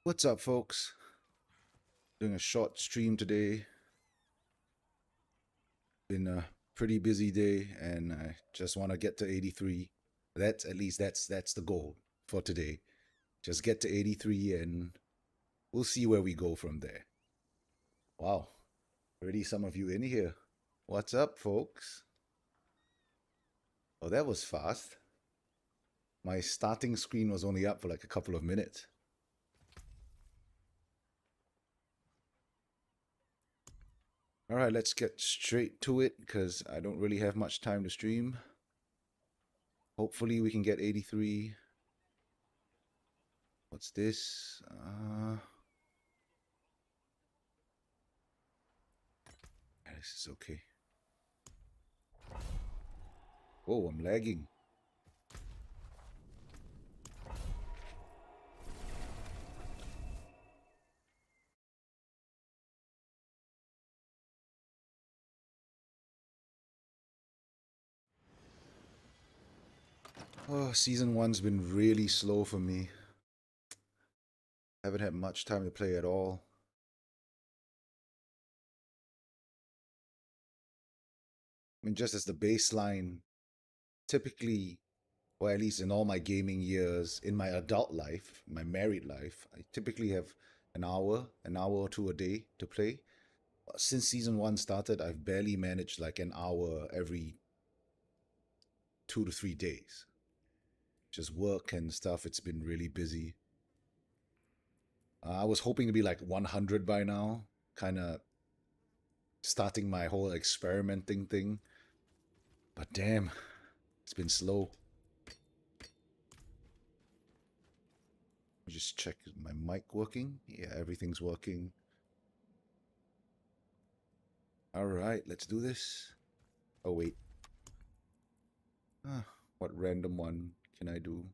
What's up, folks? Doing a short stream today. Been a pretty busy day, and I just want to get to 83. That's at least that's the goal for today. Just get to 83, and we'll see where we go from there. Wow, already some of you in here. What's up, folks? Oh, that was fast. My starting screen was only up for like a couple of minutes. All right, let's get straight to it because I don't really have much time to stream. Hopefully, we can get 83. What's this? This is okay. Oh, I'm lagging. Oh, season one's been really slow for me. Haven't had much time to play at all. I mean, just as the baseline, typically, or at least in all my gaming years, in my adult life, my married life, I typically have an hour or two a day to play. Since season one started, I've barely managed like an hour every 2 to 3 days. Just work and stuff. It's been really busy. I was hoping to be like 100 by now, kind of starting my whole experimenting thing. But damn, it's been slow. Just check my mic working. Yeah, everything's working. All right, let's do this. Oh, wait. What random one can I do?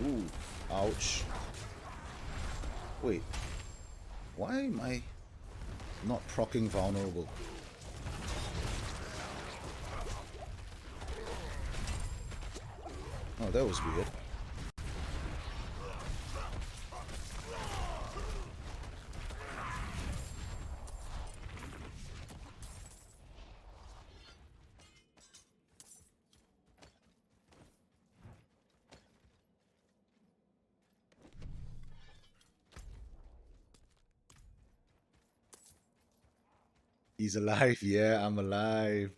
Ooh, ouch. Wait, why am I not proccing vulnerable? Oh, that was weird. He's alive. Yeah, I'm alive.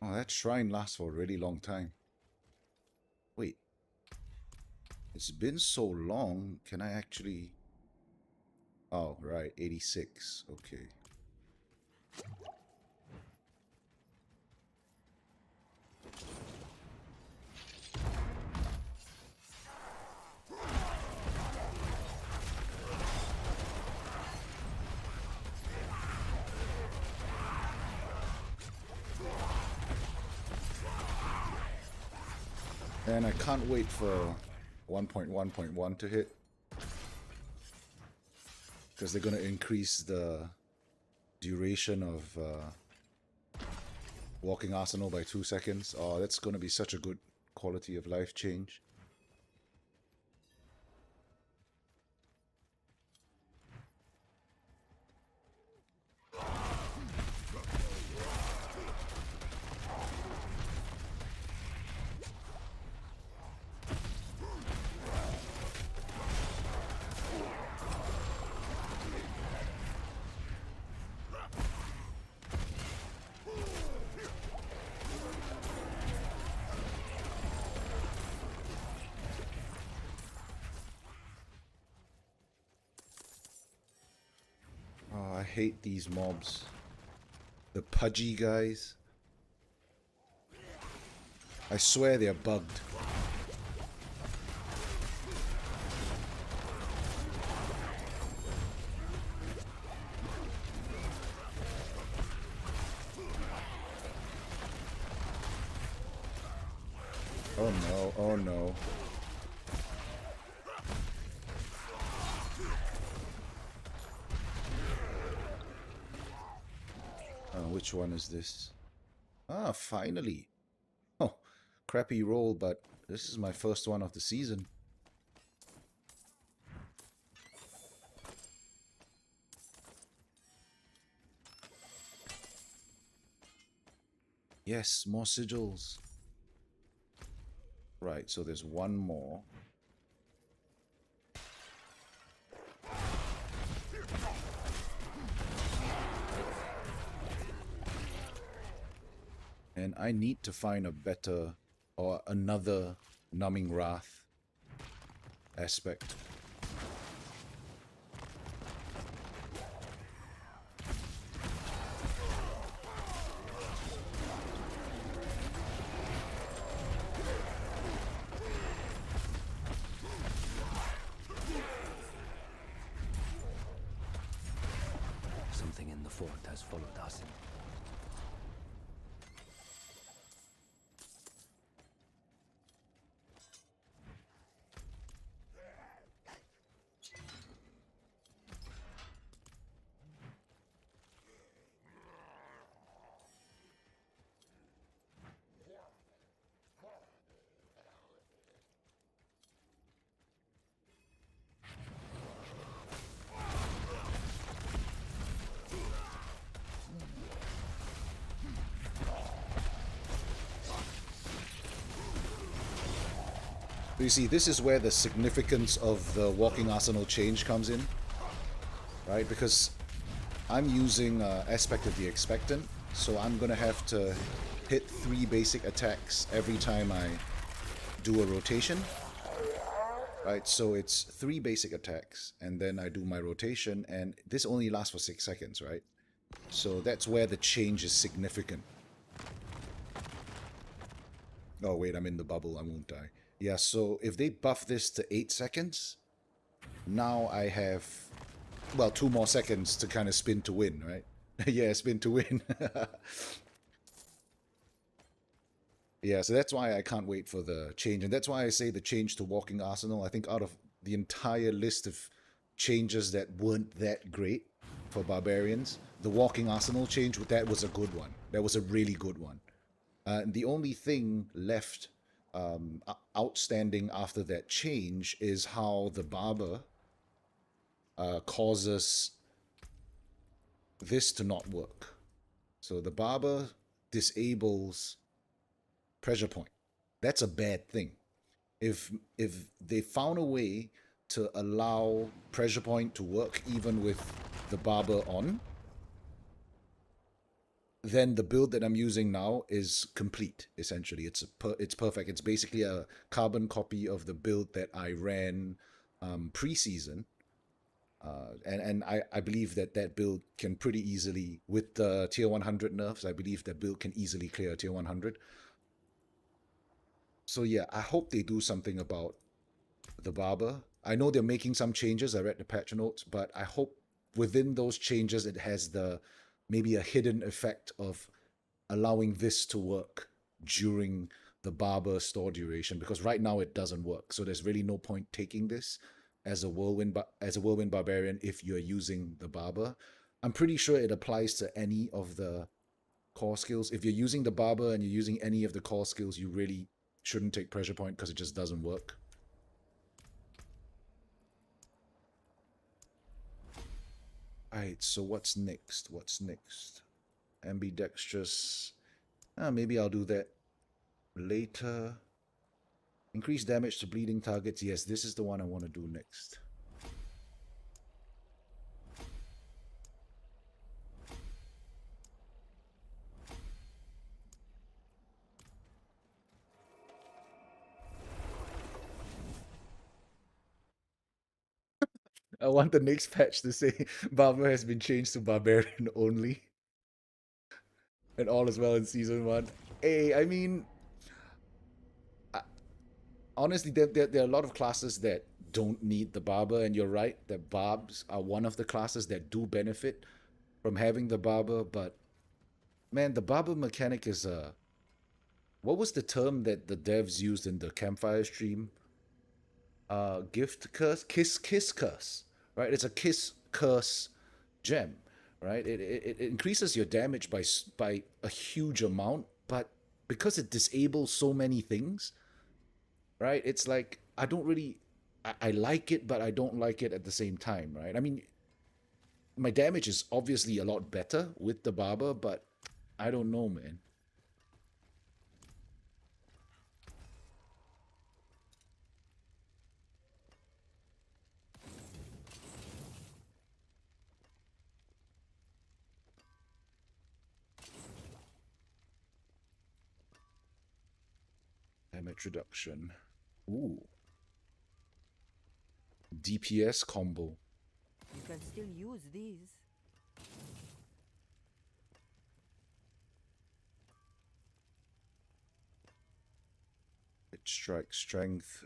Oh, that shrine lasts for a really long time. It's been so long. Can I actually... Oh, right. 86. Okay. And I can't wait for 1.1.1 to hit. Because they're going to increase the duration of walking Arsenal by 2 seconds. Oh, that's going to be such a good quality of life change. Oh, I hate these mobs. The pudgy guys. I swear they're bugged. Oh no, oh no. Which one is this? Ah, finally. Oh, crappy roll, but this is my first one of the season. Yes, more sigils. Right, so there's one more. And I need to find a better or another Numbing Wrath aspect. Something in the fort has followed us. You see, this is where the significance of the Walking Arsenal change comes in, right? Because I'm using Aspect of the Expectant, so I'm going to have to hit 3 basic attacks every time I do a rotation, right? So it's 3 basic attacks, and then I do my rotation, and this only lasts for 6 seconds, right? So that's where the change is significant. Oh wait, I'm in the bubble, I won't die. Yeah, so if they buff this to 8 seconds, now I have, well, 2 more seconds to kind of spin to win, right? Yeah, spin to win. Yeah, so that's why I can't wait for the change. And that's why I say the change to Walking Arsenal, I think out of the entire list of changes that weren't that great for Barbarians, the Walking Arsenal change, that was a good one. That was a really good one. The only thing left outstanding after that change is how the Barber causes this to not work. So the Barber disables pressure point. That's a bad thing. If they found a way to allow pressure point to work even with the Barber on, then the build that I'm using now is complete. Essentially, it's perfect. It's basically a carbon copy of the build that I ran preseason, and I believe that that build can pretty easily, with the tier 100 nerfs, I believe that build can easily clear tier 100. So yeah, I hope they do something about the barber. I know they're making some changes. I read the patch notes, but I hope within those changes it has the maybe a hidden effect of allowing this to work during the barber store duration, because right now it doesn't work. So there's really no point taking this as a whirlwind barbarian if you're using the barber. I'm pretty sure it applies to any of the core skills. If you're using the barber and you're using any of the core skills, you really shouldn't take pressure point because it just doesn't work. Alright, so what's next? What's next? Ambidextrous. Maybe I'll do that later. Increase damage to bleeding targets. Yes, this is the one I want to do next. I want the next patch to say Barber has been changed to Barbarian only. And all is well in Season 1. Hey, I mean, honestly, there are a lot of classes that don't need the Barber, and you're right that Barbs are one of the classes that do benefit from having the Barber, but man, the Barber mechanic is a... What was the term that the devs used in the campfire stream? Gift curse, kiss curse, right? It's a kiss curse gem, right? It increases your damage by a huge amount, but because it disables so many things, right? It's like I don't really, I like it, but I don't like it at the same time, right? I mean, my damage is obviously a lot better with the barber, but I don't know, man. Damage reduction. Ooh. DPS combo. You can still use these. It strikes strength.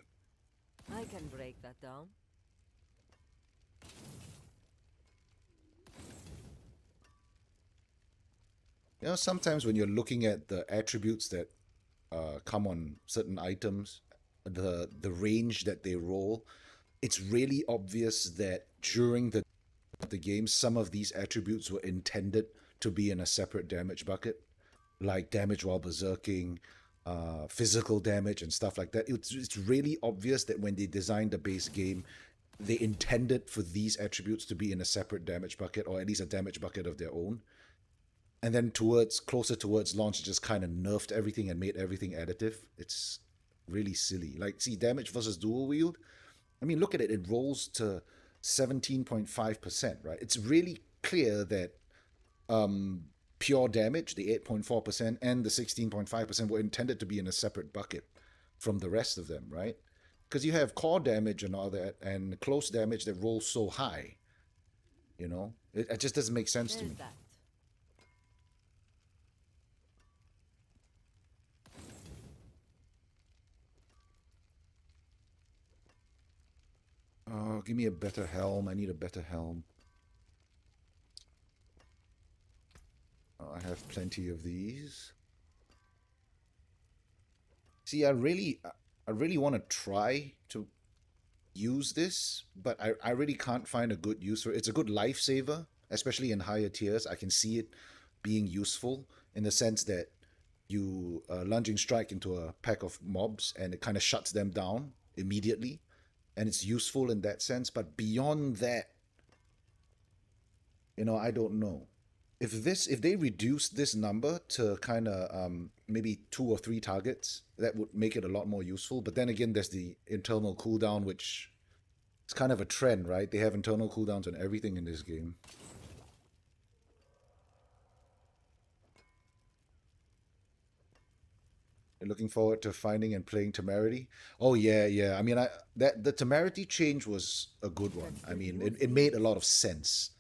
I can break that down. You know, sometimes when you're looking at the attributes that come on certain items, the range that they roll, it's really obvious that during the game, some of these attributes were intended to be in a separate damage bucket, like damage while berserking, physical damage, and stuff like that. It's really obvious that when they designed the base game, they intended for these attributes to be in a separate damage bucket, or at least a damage bucket of their own. And then closer towards launch, just kind of nerfed everything and made everything additive. It's really silly. Like, see, damage versus dual wield. I mean, look at it. It rolls to 17.5%, right? It's really clear that pure damage, the 8.4%, and the 16.5% were intended to be in a separate bucket from the rest of them, right? Because you have core damage and all that, and close damage that rolls so high. You know, it just doesn't make sense to There's me. that. Oh, give me a better helm. I need a better helm. Oh, I have plenty of these. See, I really want to try to use this, but I really can't find a good use for it. It's a good lifesaver, especially in higher tiers. I can see it being useful in the sense that you lunging strike into a pack of mobs and it kind of shuts them down immediately, and it's useful in that sense. But beyond that, I don't know. If they reduce this number to kind of maybe 2 or 3 targets, that would make it a lot more useful. But then again, there's the internal cooldown, which is kind of a trend, right? They have internal cooldowns on everything in this game. Looking forward to finding and playing Temerity. Oh yeah. I mean, the Temerity change was a good one. I mean, it made a lot of sense.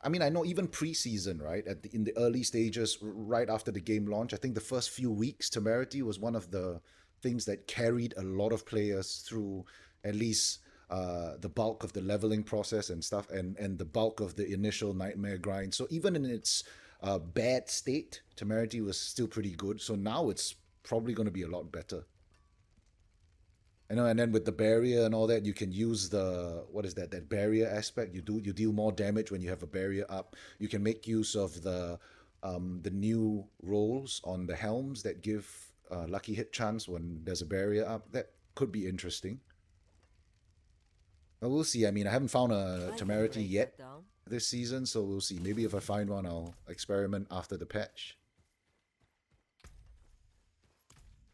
I mean, I know even preseason, right? In the early stages, right after the game launch, I think the first few weeks, Temerity was one of the things that carried a lot of players through at least the bulk of the leveling process and stuff, and the bulk of the initial nightmare grind. So even in its bad state, Temerity was still pretty good. So now it's probably going to be a lot better. I know, and then with the barrier and all that, you can use the what is that barrier aspect. You deal more damage when you have a barrier up. You can make use of the new rolls on the helms that give lucky hit chance when there's a barrier up. That could be interesting. But we'll see. I mean, I haven't found a Temerity yet this season, so we'll see. Maybe if I find one, I'll experiment after the patch.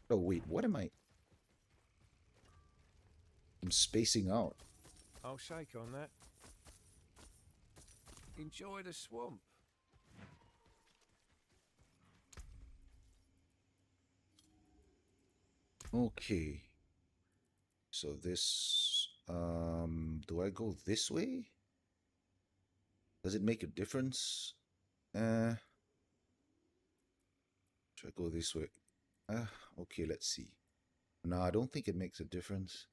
Oh wait, what am I? I'm spacing out. I'll shake on that. Enjoy the swamp. Okay. So this, do I go this way? Does it make a difference? Should I go this way? Okay, let's see. No, I don't think it makes a difference.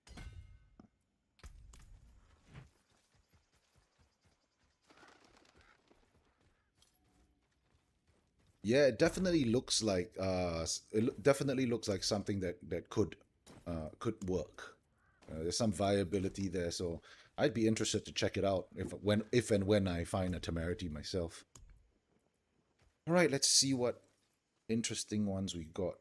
Yeah, it definitely looks like definitely looks like something that could work. There's some viability there, so I'd be interested to check it out if and when I find a Temerity myself. All right, let's see what interesting ones we got.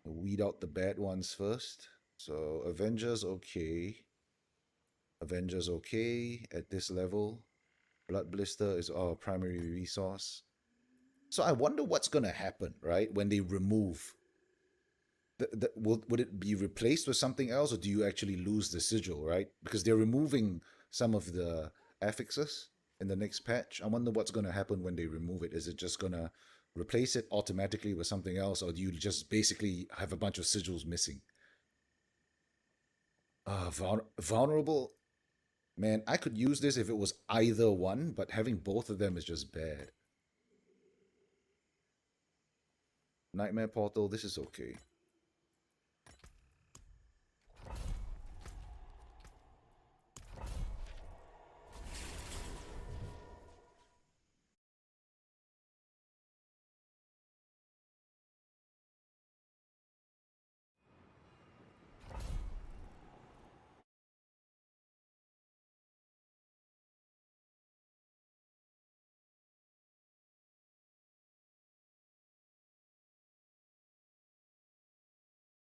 Weed out the bad ones first. So Avengers okay. Avengers okay at this level. Blood Blister is our primary resource. So I wonder what's going to happen, right, when they remove. Would it be replaced with something else, or do you actually lose the sigil, right? Because they're removing some of the affixes in the next patch. I wonder what's going to happen when they remove it. Is it just going to replace it automatically with something else, or do you just basically have a bunch of sigils missing? Vulnerable? Man, I could use this if it was either one, but having both of them is just bad. Nightmare Portal, this is okay.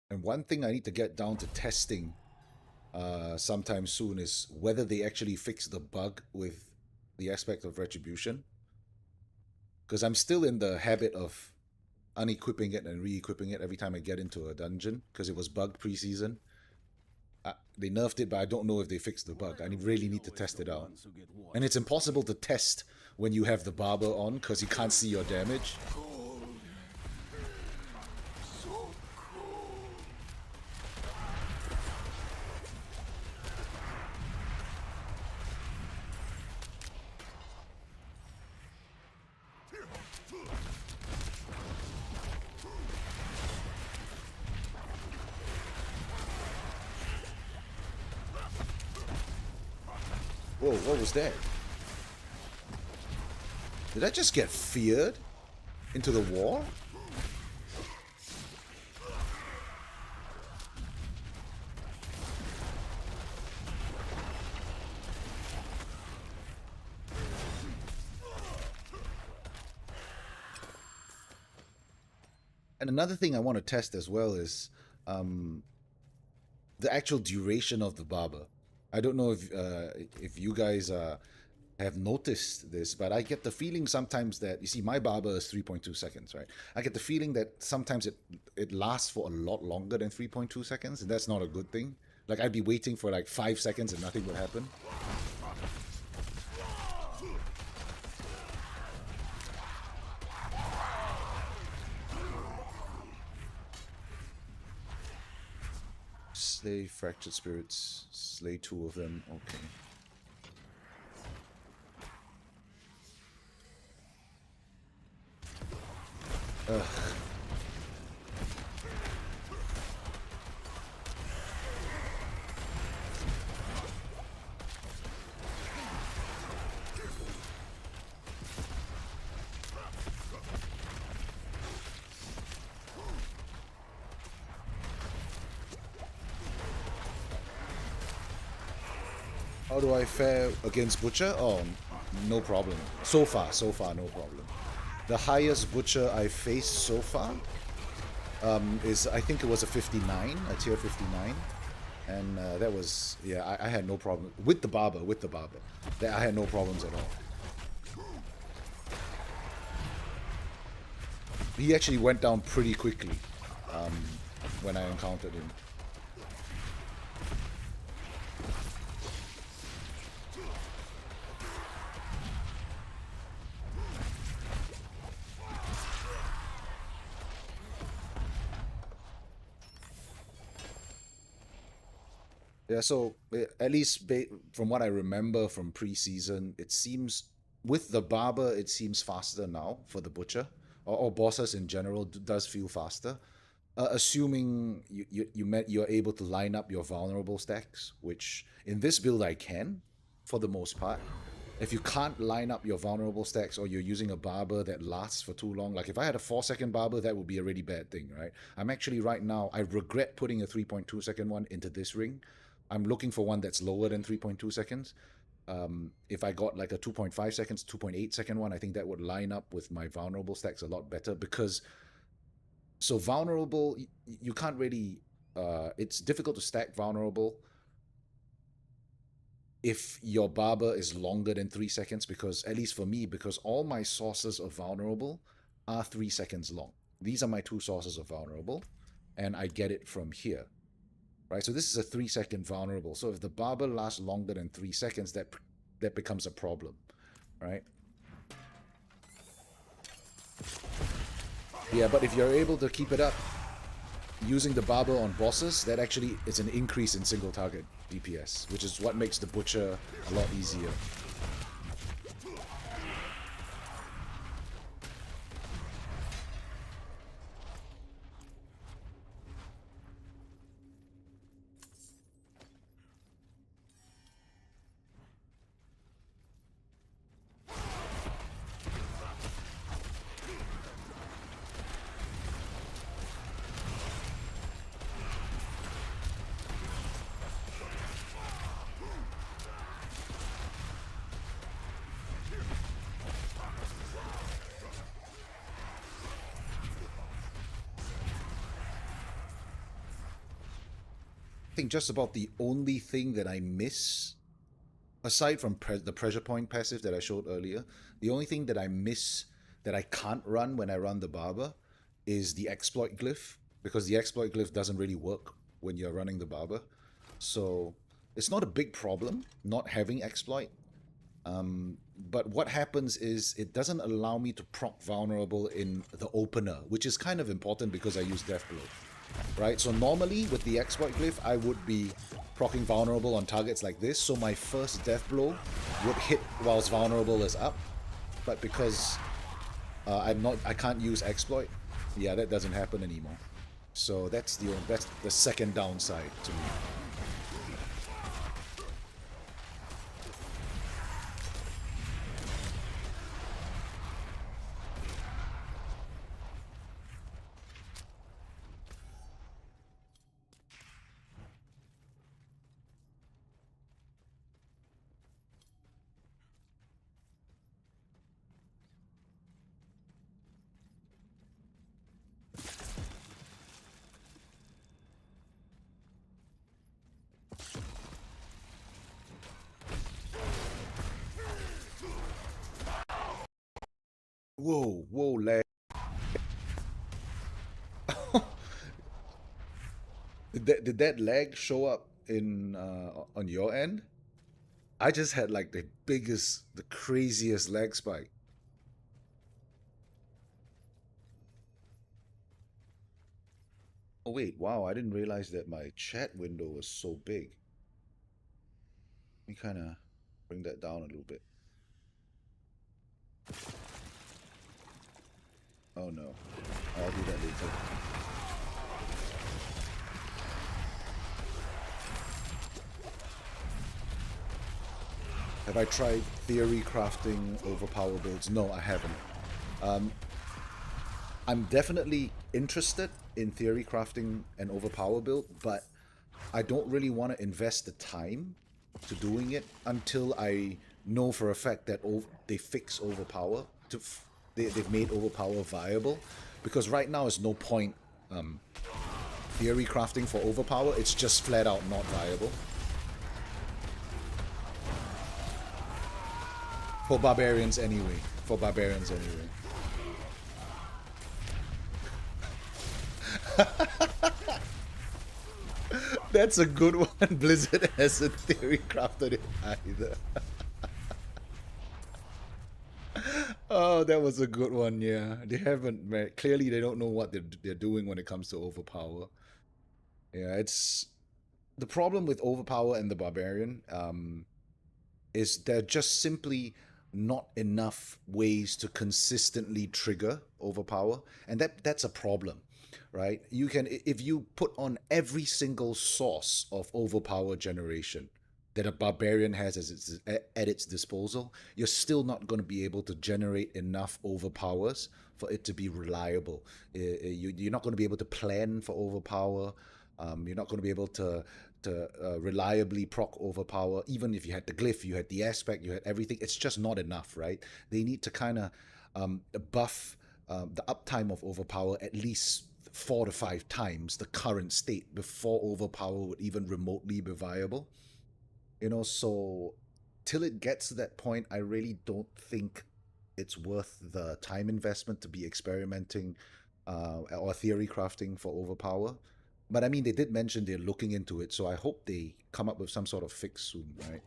And one thing I need to get down to testing sometime soon is whether they actually fix the bug with the aspect of retribution. Because I'm still in the habit of unequipping it and re-equipping it every time I get into a dungeon, because it was bugged pre-season. They nerfed it, but I don't know if they fixed the bug. I really need to test it out. And it's impossible to test when you have the barber on, because you can't see your damage. Whoa, what was that? Did I just get feared into the wall? And another thing I want to test as well is the actual duration of the barber. I don't know if you guys have noticed this, but I get the feeling sometimes that, you see, my barber is 3.2 seconds, right? I get the feeling that sometimes it lasts for a lot longer than 3.2 seconds, and that's not a good thing. Like, I'd be waiting for like 5 seconds and nothing would happen. Slay Fractured Spirits. Slay 2 of them. Okay. Ugh. How do I fare against Butcher? Oh, no problem. So far, no problem. The highest Butcher I faced so far is, I think it was a 59, a tier 59. And that was, yeah, I had no problem. With the Barber. I had no problems at all. He actually went down pretty quickly when I encountered him. Yeah, so at least from what I remember from preseason, it seems with the Barber, it seems faster now for the Butcher, or bosses in general does feel faster. Assuming you're able to line up your vulnerable stacks, which in this build I can, for the most part. If you can't line up your vulnerable stacks or you're using a Barber that lasts for too long, like if I had a 4-second Barber, that would be a really bad thing, right? I'm actually right now, I regret putting a 3.2 second one into this ring. I'm looking for one that's lower than 3.2 seconds. If I got like a 2.5 seconds, 2.8 second one, I think that would line up with my vulnerable stacks a lot better because so vulnerable, you can't really, it's difficult to stack vulnerable if your Barber is longer than 3 seconds because, at least for me, because all my sources of vulnerable are 3 seconds long. These are my 2 sources of vulnerable, and I get it from here. Right, so this is a 3-second vulnerable. So if the Barber lasts longer than 3 seconds, that becomes a problem, right? Yeah, but if you're able to keep it up using the Barber on bosses, that actually is an increase in single target DPS, which is what makes the Butcher a lot easier. I think just about the only thing that I miss, aside from the pressure point passive that I showed earlier, the only thing that I miss that I can't run when I run the Barber is the exploit glyph, because the exploit glyph doesn't really work when you're running the Barber. So it's not a big problem not having exploit. But what happens is it doesn't allow me to proc vulnerable in the opener, which is kind of important because I use Death Blow. Right, so normally with the exploit glyph, I would be proccing vulnerable on targets like this, so my first death blow would hit whilst vulnerable is up. But because I can't use exploit, yeah, that doesn't happen anymore. So that's the second downside to me. Whoa, lag. Did that lag show up in on your end? I just had like the craziest lag spike. Oh wait, wow, I didn't realize that my chat window was so big. Let me kind of bring that down a little bit. Oh no, I'll do that later. Have I tried theory crafting overpower builds? No, I haven't. I'm definitely interested in theory crafting an overpower build, but I don't really want to invest the time to doing it until I know for a fact that they fix overpower. They've made overpower viable, because right now there's no point theory crafting for overpower. It's just flat out not viable. For barbarians anyway. For barbarians anyway. That's a good one. Blizzard hasn't theory crafted it either. Oh, that was a good one, yeah. They haven't, man. Clearly they don't know what they're doing when it comes to overpower. Yeah, it's... The problem with overpower and the barbarian is there just simply not enough ways to consistently trigger overpower, and that's a problem, right? You can, if you put on every single source of overpower generation that a barbarian has at its disposal, you're still not going to be able to generate enough overpowers for it to be reliable. You're not going to be able to plan for overpower. You're not going to be able to reliably proc overpower. Even if you had the glyph, you had the aspect, you had everything, it's just not enough, right? They need to kind of buff the uptime of overpower at least 4 to 5 times the current state before overpower would even remotely be viable. You know, so till it gets to that point, I really don't think it's worth the time investment to be experimenting or theory crafting for overpower. But I mean, they did mention they're looking into it, so I hope they come up with some sort of fix soon, right?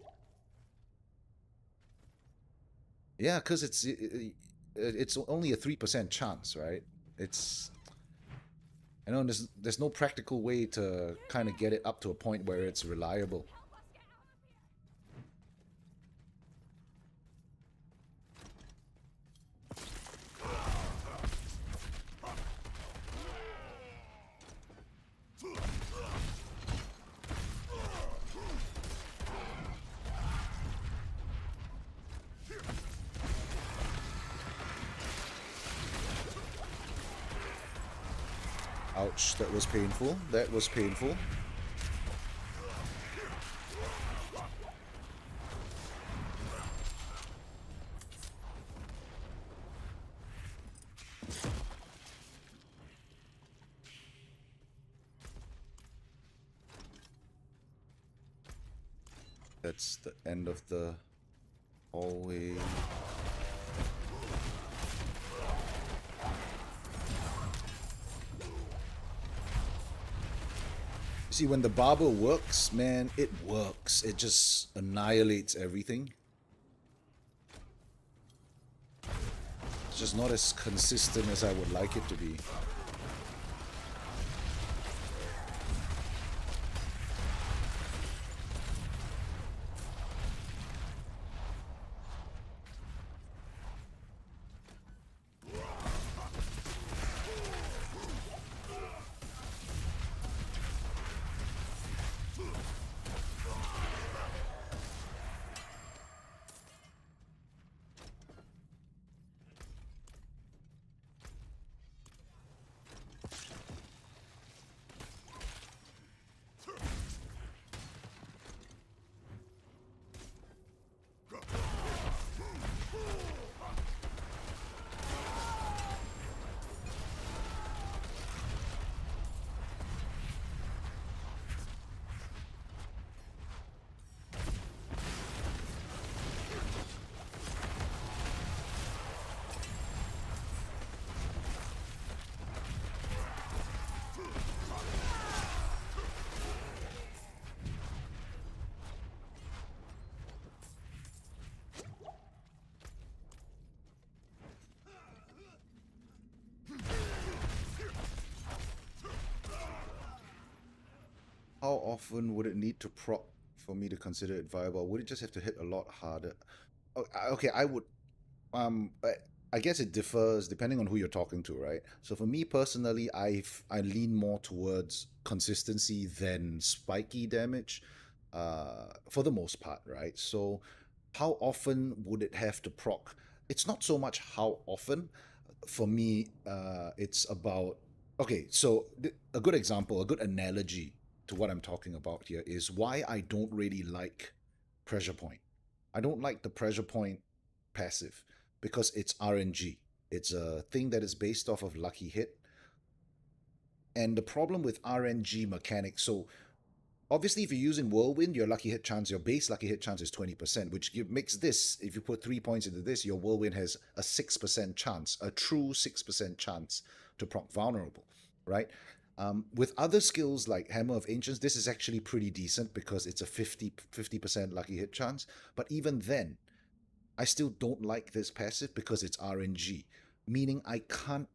Yeah, because it's only a 3% chance, right? It's, I know there's no practical way to kind of get it up to a point where it's reliable. Ouch, that was painful. That was painful. That's the end of the hallway. See, when the barber works, man, it works. It just annihilates everything. It's just not as consistent as I would like it to be. how often would it need to proc for me to consider it viable? Would it just have to hit a lot harder? Okay, I would. I guess it differs depending on who you're talking to, right? So for me personally, I lean more towards consistency than spiky damage, for the most part, right? So how often would it have to proc? It's not so much how often. For me, it's about okay. So a good example, a good analogy to what I'm talking about here is why I don't really like pressure point. I don't like the pressure point passive because it's RNG. It's a thing that is based off of lucky hit. And the problem with RNG mechanics, so obviously if you're using Whirlwind, your lucky hit chance, your base lucky hit chance is 20%, which makes this, if you put 3 points into this, your Whirlwind has a 6% chance, a true 6% chance to proc vulnerable, right? With other skills like Hammer of Ancients, this is actually pretty decent because it's a 50% lucky hit chance. But even then, I still don't like this passive because it's RNG, meaning I can't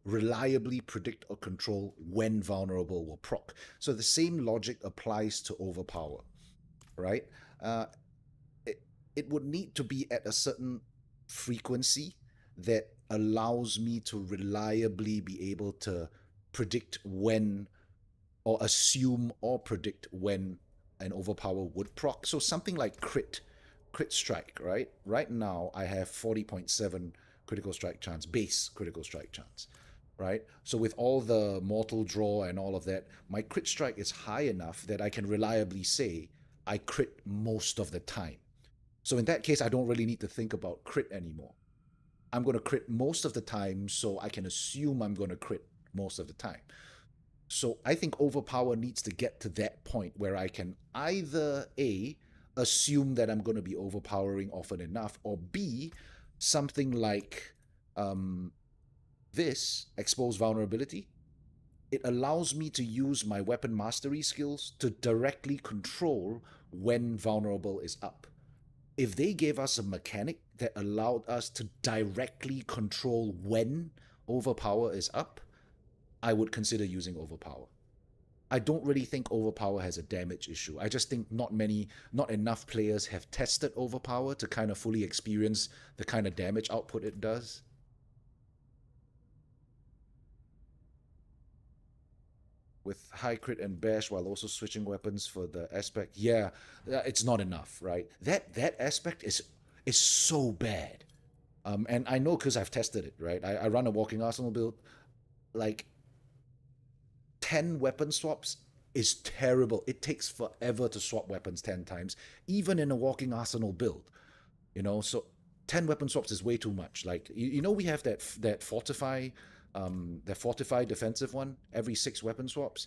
reliably predict or control when vulnerable will proc. So the same logic applies to Overpower, right? It would need to be at a certain frequency that allows me to reliably be able to predict when or assume or predict when an Overpower would proc. So something like crit strike, right? Right now I have 40.7 critical strike chance, base critical strike chance, right? So with all the mortal draw and all of that, my crit strike is high enough that I can reliably say I crit most of the time. So in that case, I don't really need to think about crit anymore. I'm going to crit most of the time, so I can assume I'm going to crit most of the time. So I think Overpower needs to get to that point where I can either A, assume that I'm going to be overpowering often enough, or B, something like this, Expose Vulnerability. It allows me to use my weapon mastery skills to directly control when vulnerable is up. If they gave us a mechanic that allowed us to directly control when Overpower is up, I would consider using Overpower. I don't really think Overpower has a damage issue. I just think not enough players have tested Overpower to kind of fully experience the kind of damage output it does. With high crit and bash while also switching weapons for the aspect, yeah, it's not enough, right? That aspect is so bad. And I know because I've tested it, right? I run a walking Arsenal build. Like 10 weapon swaps is terrible. It takes forever to swap weapons 10 times, even in a walking Arsenal build. So 10 weapon swaps is way too much. Like, we have that fortify defensive one every 6 weapon swaps.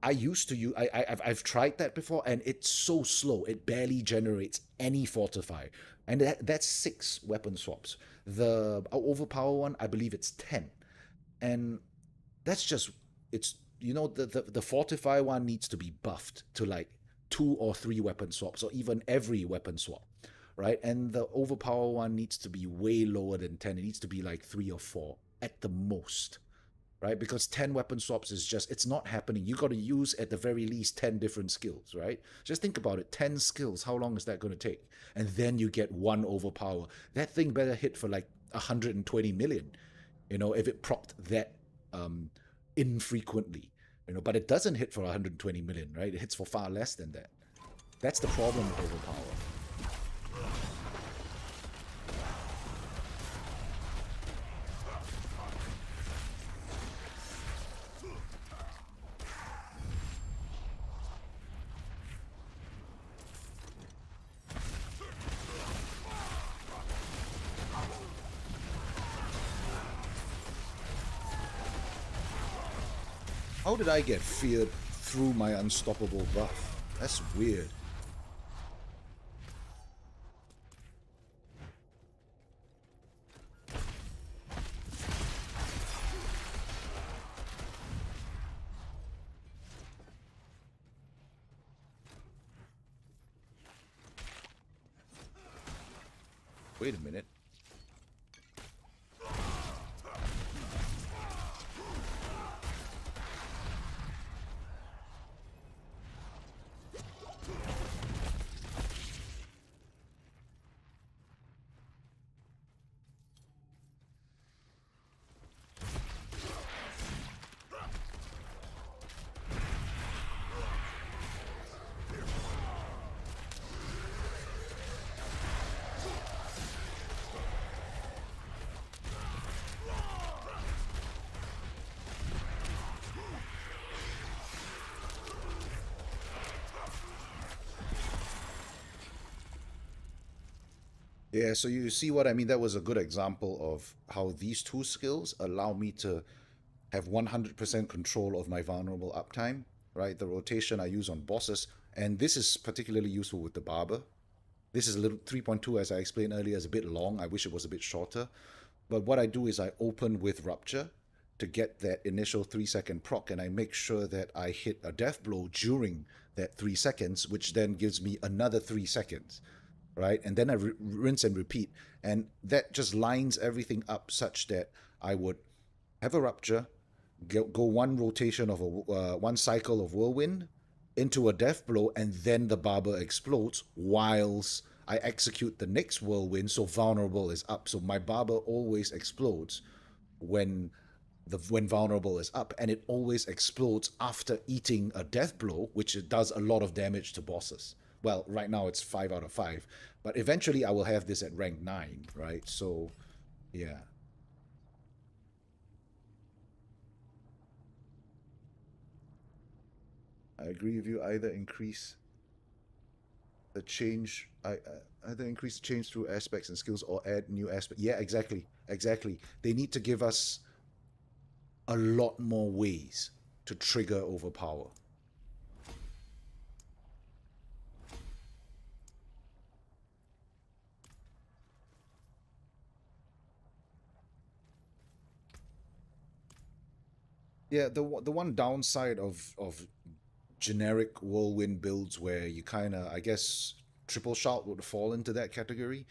I've tried that before, and it's so slow. It barely generates any fortify, and that's 6 weapon swaps. The overpower one, I believe it's 10, and that's just the fortify one needs to be buffed to like 2 or 3 weapon swaps, or even every weapon swap, right? And the overpower one needs to be way lower than 10. It needs to be like 3 or 4 at the most, right? Because 10 weapon swaps is just, it's not happening. You got to use at the very least 10 different skills, right? Just think about it. 10 skills, how long is that going to take? And then you get 1 overpower. That thing better hit for like 120 million, if it procced that infrequently, but it doesn't hit for 120 million, right? It hits for far less than that. That's the problem with overpower. How did I get feared through my unstoppable buff? That's weird. Wait a minute. Yeah, so you see what I mean? That was a good example of how these two skills allow me to have 100% control of my vulnerable uptime, right? The rotation I use on bosses, and this is particularly useful with the barber. This is a little 3.2, as I explained earlier, is a bit long. I wish it was a bit shorter. But what I do is I open with Rupture to get that initial 3 second proc, and I make sure that I hit a death blow during that 3 seconds, which then gives me another 3 seconds, right? And then I rinse and repeat. And that just lines everything up such that I would have a Rupture, go one rotation of one cycle of Whirlwind into a death blow, and then the barber explodes whilst I execute the next Whirlwind, so vulnerable is up. So my barber always explodes when when vulnerable is up, and it always explodes after eating a death blow, which it does a lot of damage to bosses. Well, right now it's 5 out of 5, but eventually I will have this at rank 9, right? So, yeah. I agree with you. Either increase the change through aspects and skills or add new aspects. Yeah, exactly, exactly. They need to give us a lot more ways to trigger overpower. Yeah, the one downside of generic whirlwind builds where you kind of, I guess, triple shout would fall into that category,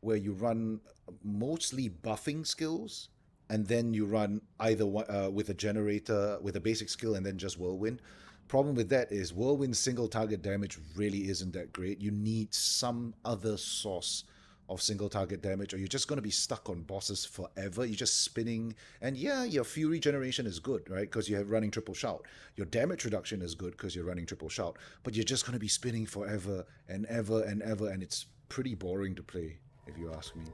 where you run mostly buffing skills, and then you run either with a generator with a basic skill and then just whirlwind. Problem with that is whirlwind single target damage really isn't that great. You need some other source of single target damage, or you're just going to be stuck on bosses forever. You're just spinning. And yeah, your fury generation is good, right? Because you're running triple shout. Your damage reduction is good because you're running triple shout. But you're just going to be spinning forever and ever and ever, and it's pretty boring to play, if you ask me.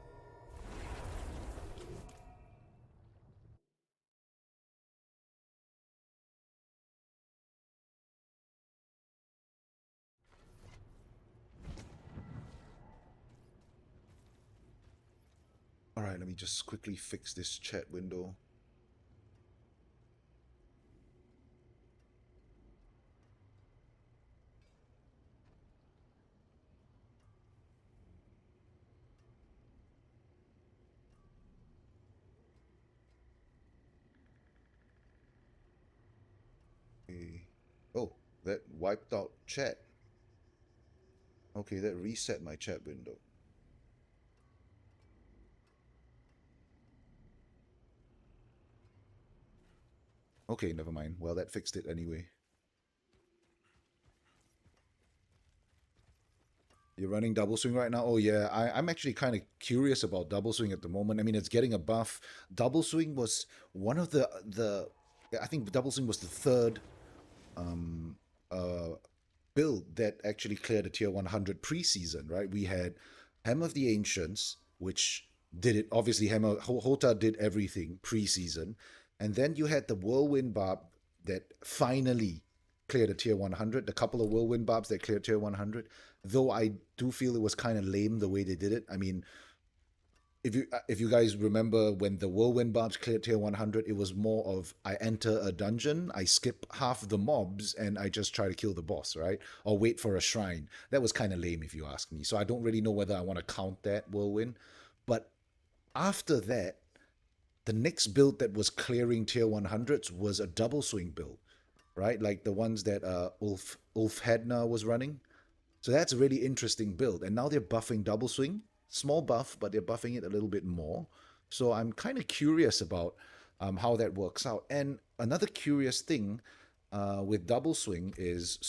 All right, let me just quickly fix this chat window. Okay. Oh, that wiped out chat. Okay, that reset my chat window. Okay, never mind. Well, that fixed it anyway. You're running double swing right now? Oh yeah, I'm actually kind of curious about double swing at the moment. I mean, it's getting a buff. Double swing was one of the I think double swing was the third um, uh, build that actually cleared a tier 100 preseason, right? We had Hem of the Ancients, which did it. Obviously, Hota did everything preseason, and then you had the Whirlwind Barb that finally cleared a tier 100. The couple of Whirlwind Barbs that cleared tier 100. Though I do feel it was kind of lame the way they did it. I mean, if you guys remember when the Whirlwind Barbs cleared tier 100, it was more of I enter a dungeon, I skip half the mobs, and I just try to kill the boss, right? Or wait for a shrine. That was kind of lame if you ask me. So I don't really know whether I want to count that Whirlwind. But after that, the next build that was clearing tier 100s was a double swing build, right? Like the ones that Ulf Hedna was running. So that's a really interesting build. And now they're buffing double swing. Small buff, but they're buffing it a little bit more. So I'm kind of curious about how that works out. And another curious thing with double swing is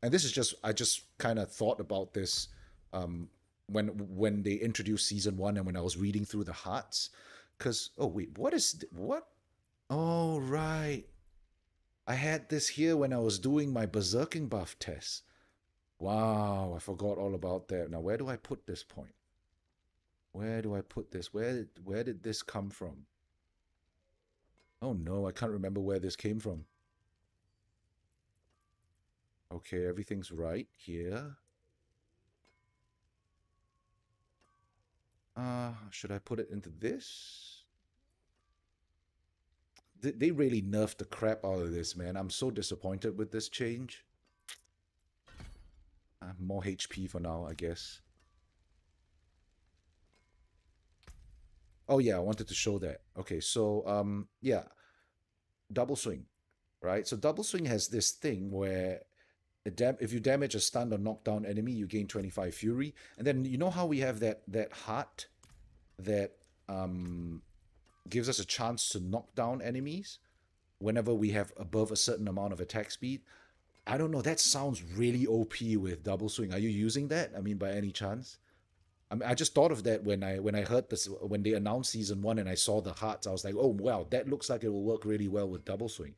and this is just, I just kind of thought about this um, when they introduced season 1 and when I was reading through the hearts. Because, oh wait, what? Oh, right. I had this here when I was doing my berserking buff test. Wow, I forgot all about that. Now, where do I put this point? Where do I put this? Where did this come from? Oh no, I can't remember where this came from. Okay, everything's right here. Should I put it into this? They really nerfed the crap out of this, man. I'm so disappointed with this change. More HP for now, I guess. Oh yeah, I wanted to show that. Okay, so yeah, double swing, right? So double swing has this thing where if you damage a stunned or knocked down enemy, you gain 25 fury. And then you know how we have that heart that gives us a chance to knock down enemies whenever we have above a certain amount of attack speed? I don't know, that sounds really OP with double swing. Are you using that? I mean, by any chance? I mean, I just thought of that when I heard this, when they announced season 1 and I saw the hearts. I was like, oh wow, that looks like it will work really well with double swing.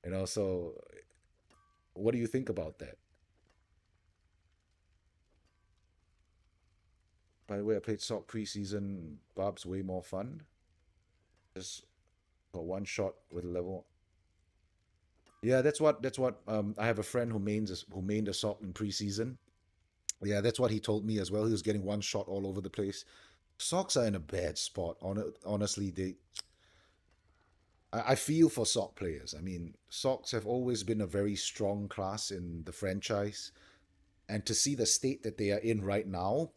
You know, so what do you think about that? By the way, I played Sock preseason. Barb's way more fun. Just got one shot with a level. Yeah, that's what I have a friend who mained a Sock in preseason. Yeah, that's what he told me as well. He was getting one shot all over the place. Socks are in a bad spot. Honestly, I feel for Sock players. I mean, Socks have always been a very strong class in the franchise. And to see the state that they are in right now,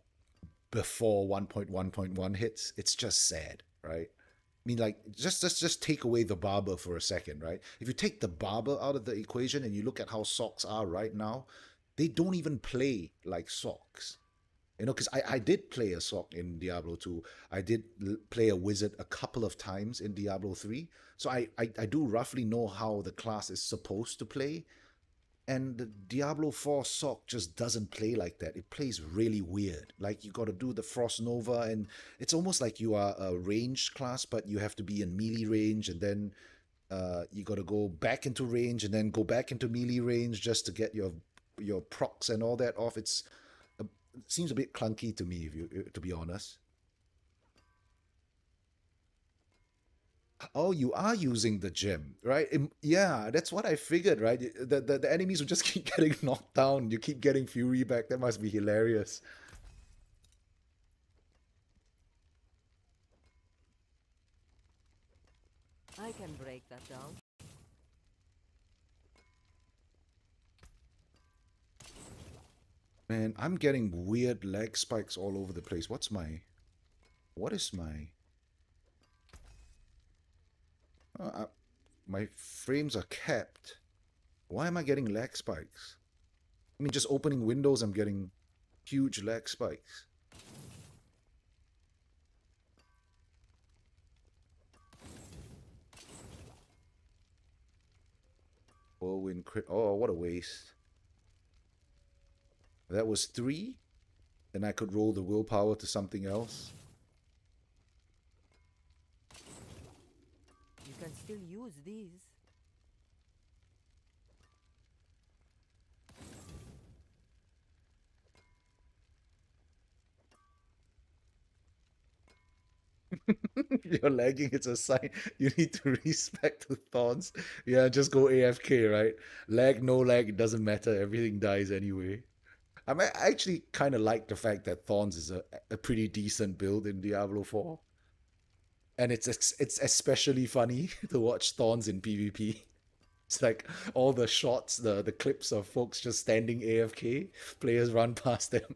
before 1.1.1 hits, it's just sad, right? I mean, like, just take away the Barber for a second, right? If you take the Barber out of the equation and you look at how Socks are right now, they don't even play like Socks. You know, because I did play a Sock in Diablo 2. I did play a Wizard a couple of times in Diablo 3. So I do roughly know how the class is supposed to play. And the Diablo 4 Sock just doesn't play like that. It plays really weird. Like, you got to do the Frost Nova, and it's almost like you are a ranged class, but you have to be in melee range, and then you got to go back into range, and then go back into melee range just to get your procs and all that off. It seems a bit clunky to me, to be honest. Oh, you are using the gem, right? Yeah, that's what I figured, right? The enemies will just keep getting knocked down. You keep getting fury back. That must be hilarious. I can break that down. Man, I'm getting weird lag spikes all over the place. What is my... my frames are capped. Why am I getting lag spikes? I mean, just opening windows, I'm getting huge lag spikes. Whirlwind crit. Oh, what a waste. That was 3. Then I could roll the willpower to something else. You can still use these. You're lagging, it's a sign you need to respect the thorns. Yeah, just go AFK, right? Lag, no lag, it doesn't matter. Everything dies anyway. I actually kind of like the fact that Thorns is a pretty decent build in Diablo 4. And it's especially funny to watch Thorns in PvP. It's like all the shots, the clips of folks just standing AFK, players run past them.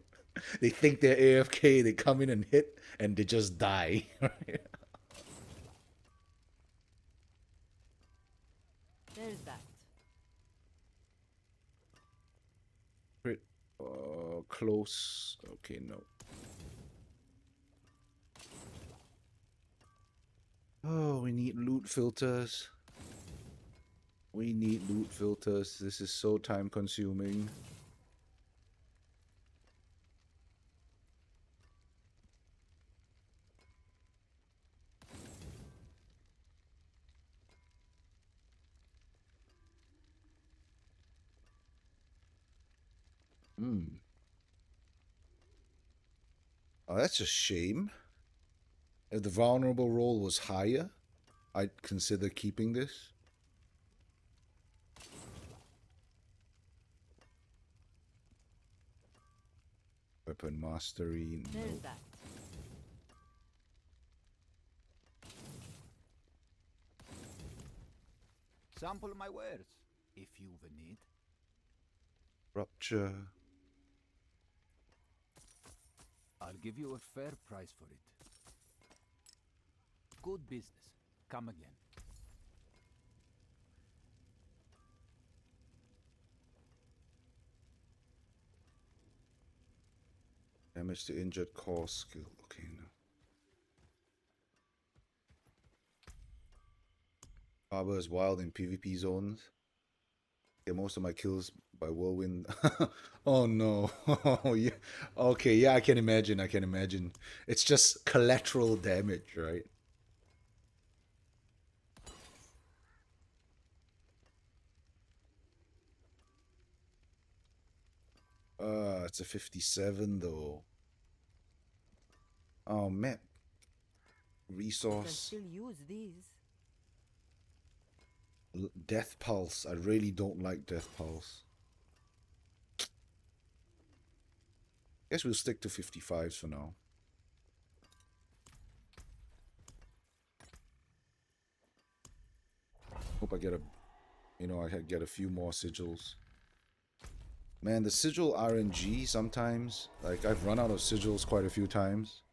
They think they're AFK, they come in and hit, and they just die. There's that. Close. Okay, no. Oh, we need loot filters. We need loot filters. This is so time consuming. Oh, that's a shame. If the vulnerable roll was higher, I'd consider keeping this. Weapon mastery. There's Nope. that. Sample my wares, if you've a need. Rupture. I'll give you a fair price for it. Good business. Come again. Damage to injured core skill. Okay, no. Barber is wild in PvP zones. Get most of my kills by whirlwind. Oh no. Oh yeah. Okay, yeah, I can imagine. I can imagine. It's just collateral damage, right? It's a 57 though. Oh man. You can Resource. still use these. Death Pulse. I really don't like Death Pulse. Guess we'll stick to 55s for now. Hope I get a, I get a few more sigils. Man, the sigil RNG sometimes, like I've run out of sigils quite a few times.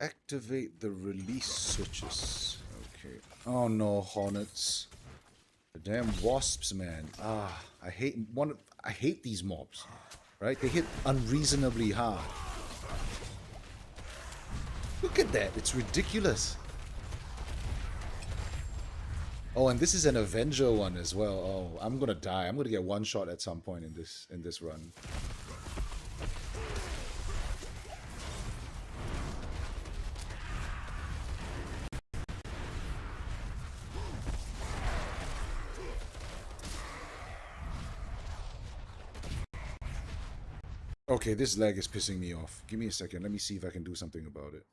Activate the release switches. Okay. Oh no, hornets. The damn wasps, man. I hate these mobs. Right? They hit unreasonably hard. Look at that. It's ridiculous. Oh, and this is an Avenger one as well. Oh, I'm gonna die. I'm gonna get one shot at some point in this run. Okay, this lag is pissing me off. Give me a second. Let me see if I can do something about it.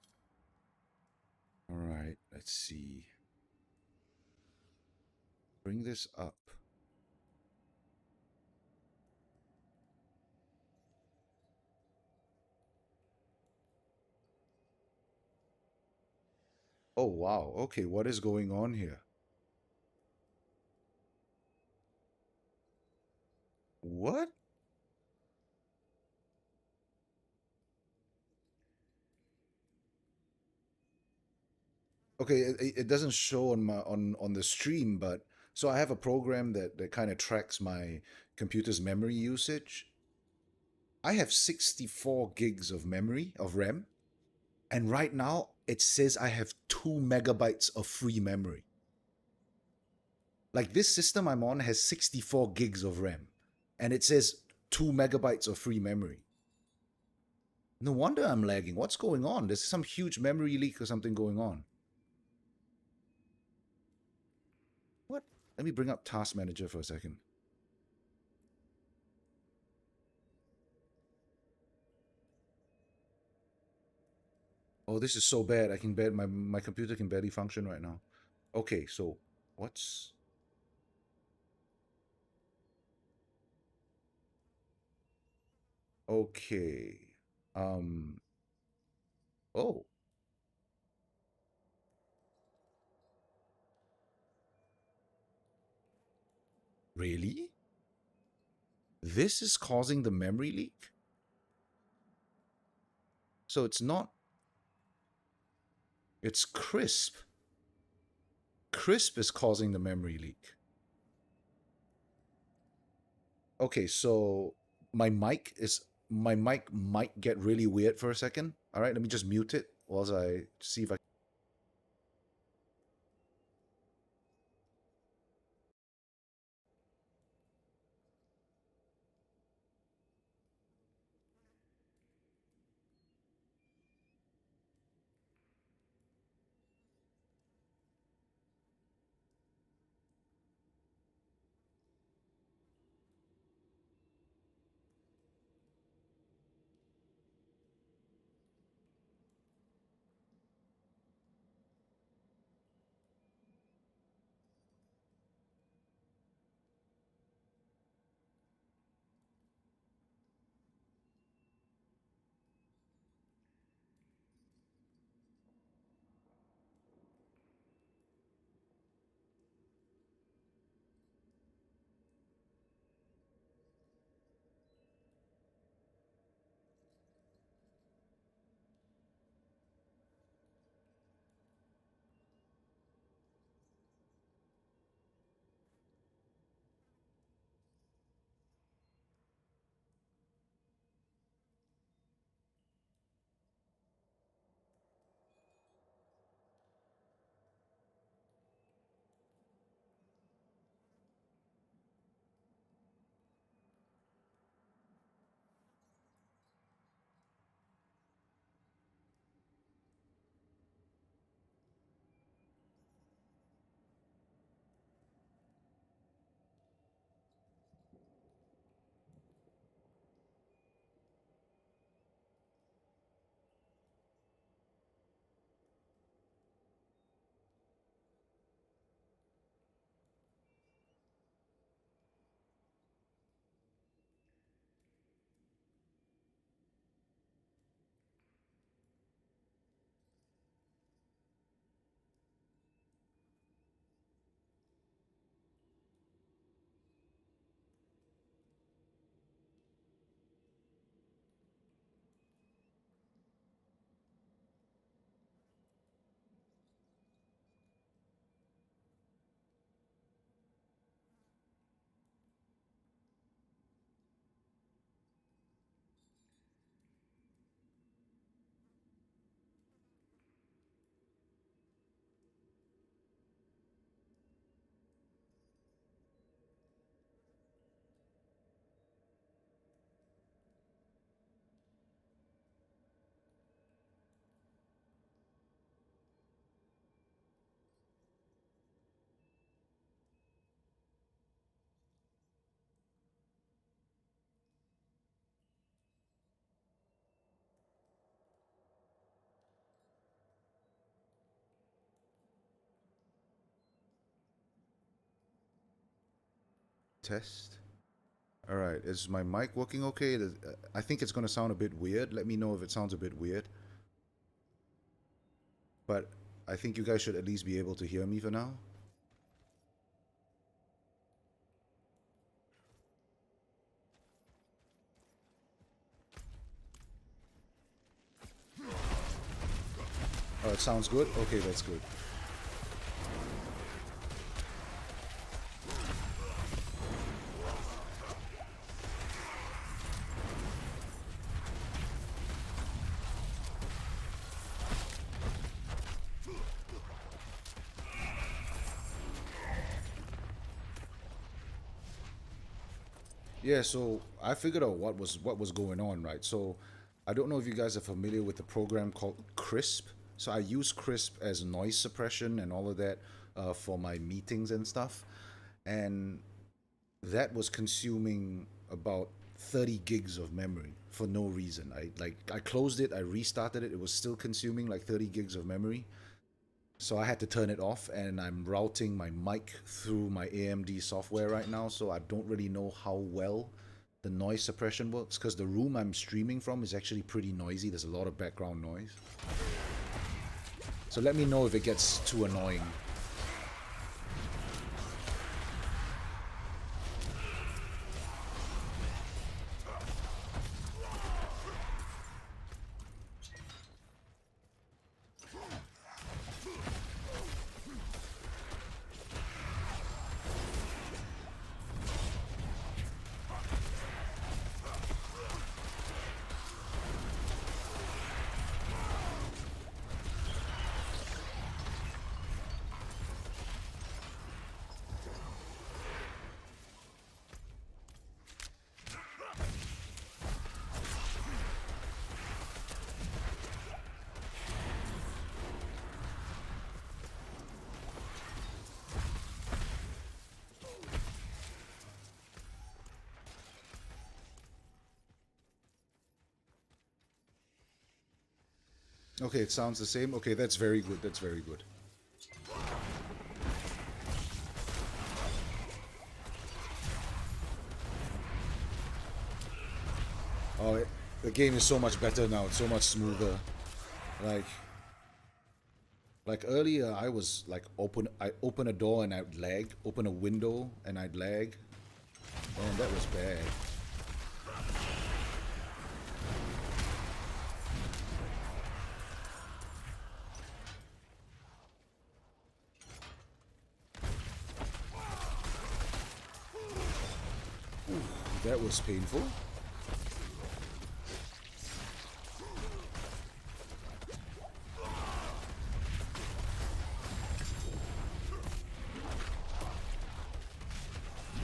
Alright, let's see. Bring this up. Oh, wow. Okay, what is going on here? What? Okay, it doesn't show on my on the stream, but so I have a program that kind of tracks my computer's memory usage. I have 64 gigs of memory of RAM, and right now it says I have 2 megabytes of free memory. Like this system I'm on has 64 gigs of RAM, and it says 2 megabytes of free memory. No wonder I'm lagging. What's going on? There's some huge memory leak or something going on. What? Let me bring up Task Manager for a second. Oh, this is so bad. My computer can barely function right now. Okay, so what's... Okay. Oh. Really? This is causing the memory leak? So it's not... It's Crisp. Crisp is causing the memory leak. Okay, so my mic might get really weird for a second. All right, let me just mute it whilst I see if I test. Alright, is my mic working okay? I think it's going to sound a bit weird. Let me know if it sounds a bit weird. But I think you guys should at least be able to hear me for now. Oh, it sounds good? Okay, that's good. Yeah, so I figured out what was going on, right? So I don't know if you guys are familiar with the program called Crisp. So I use Crisp as noise suppression and all of that for my meetings and stuff. And that was consuming about 30 gigs of memory for no reason. I closed it, I restarted it, it was still consuming like 30 gigs of memory. So I had to turn it off, and I'm routing my mic through my AMD software right now, so I don't really know how well the noise suppression works, because the room I'm streaming from is actually pretty noisy. There's a lot of background noise. So let me know if it gets too annoying. Okay, it sounds the same. Okay, that's very good. That's very good. Oh, the game is so much better now. It's so much smoother. Like earlier, I was like I open a door and I'd lag. Open a window and I'd lag. Man, that was bad. That was painful.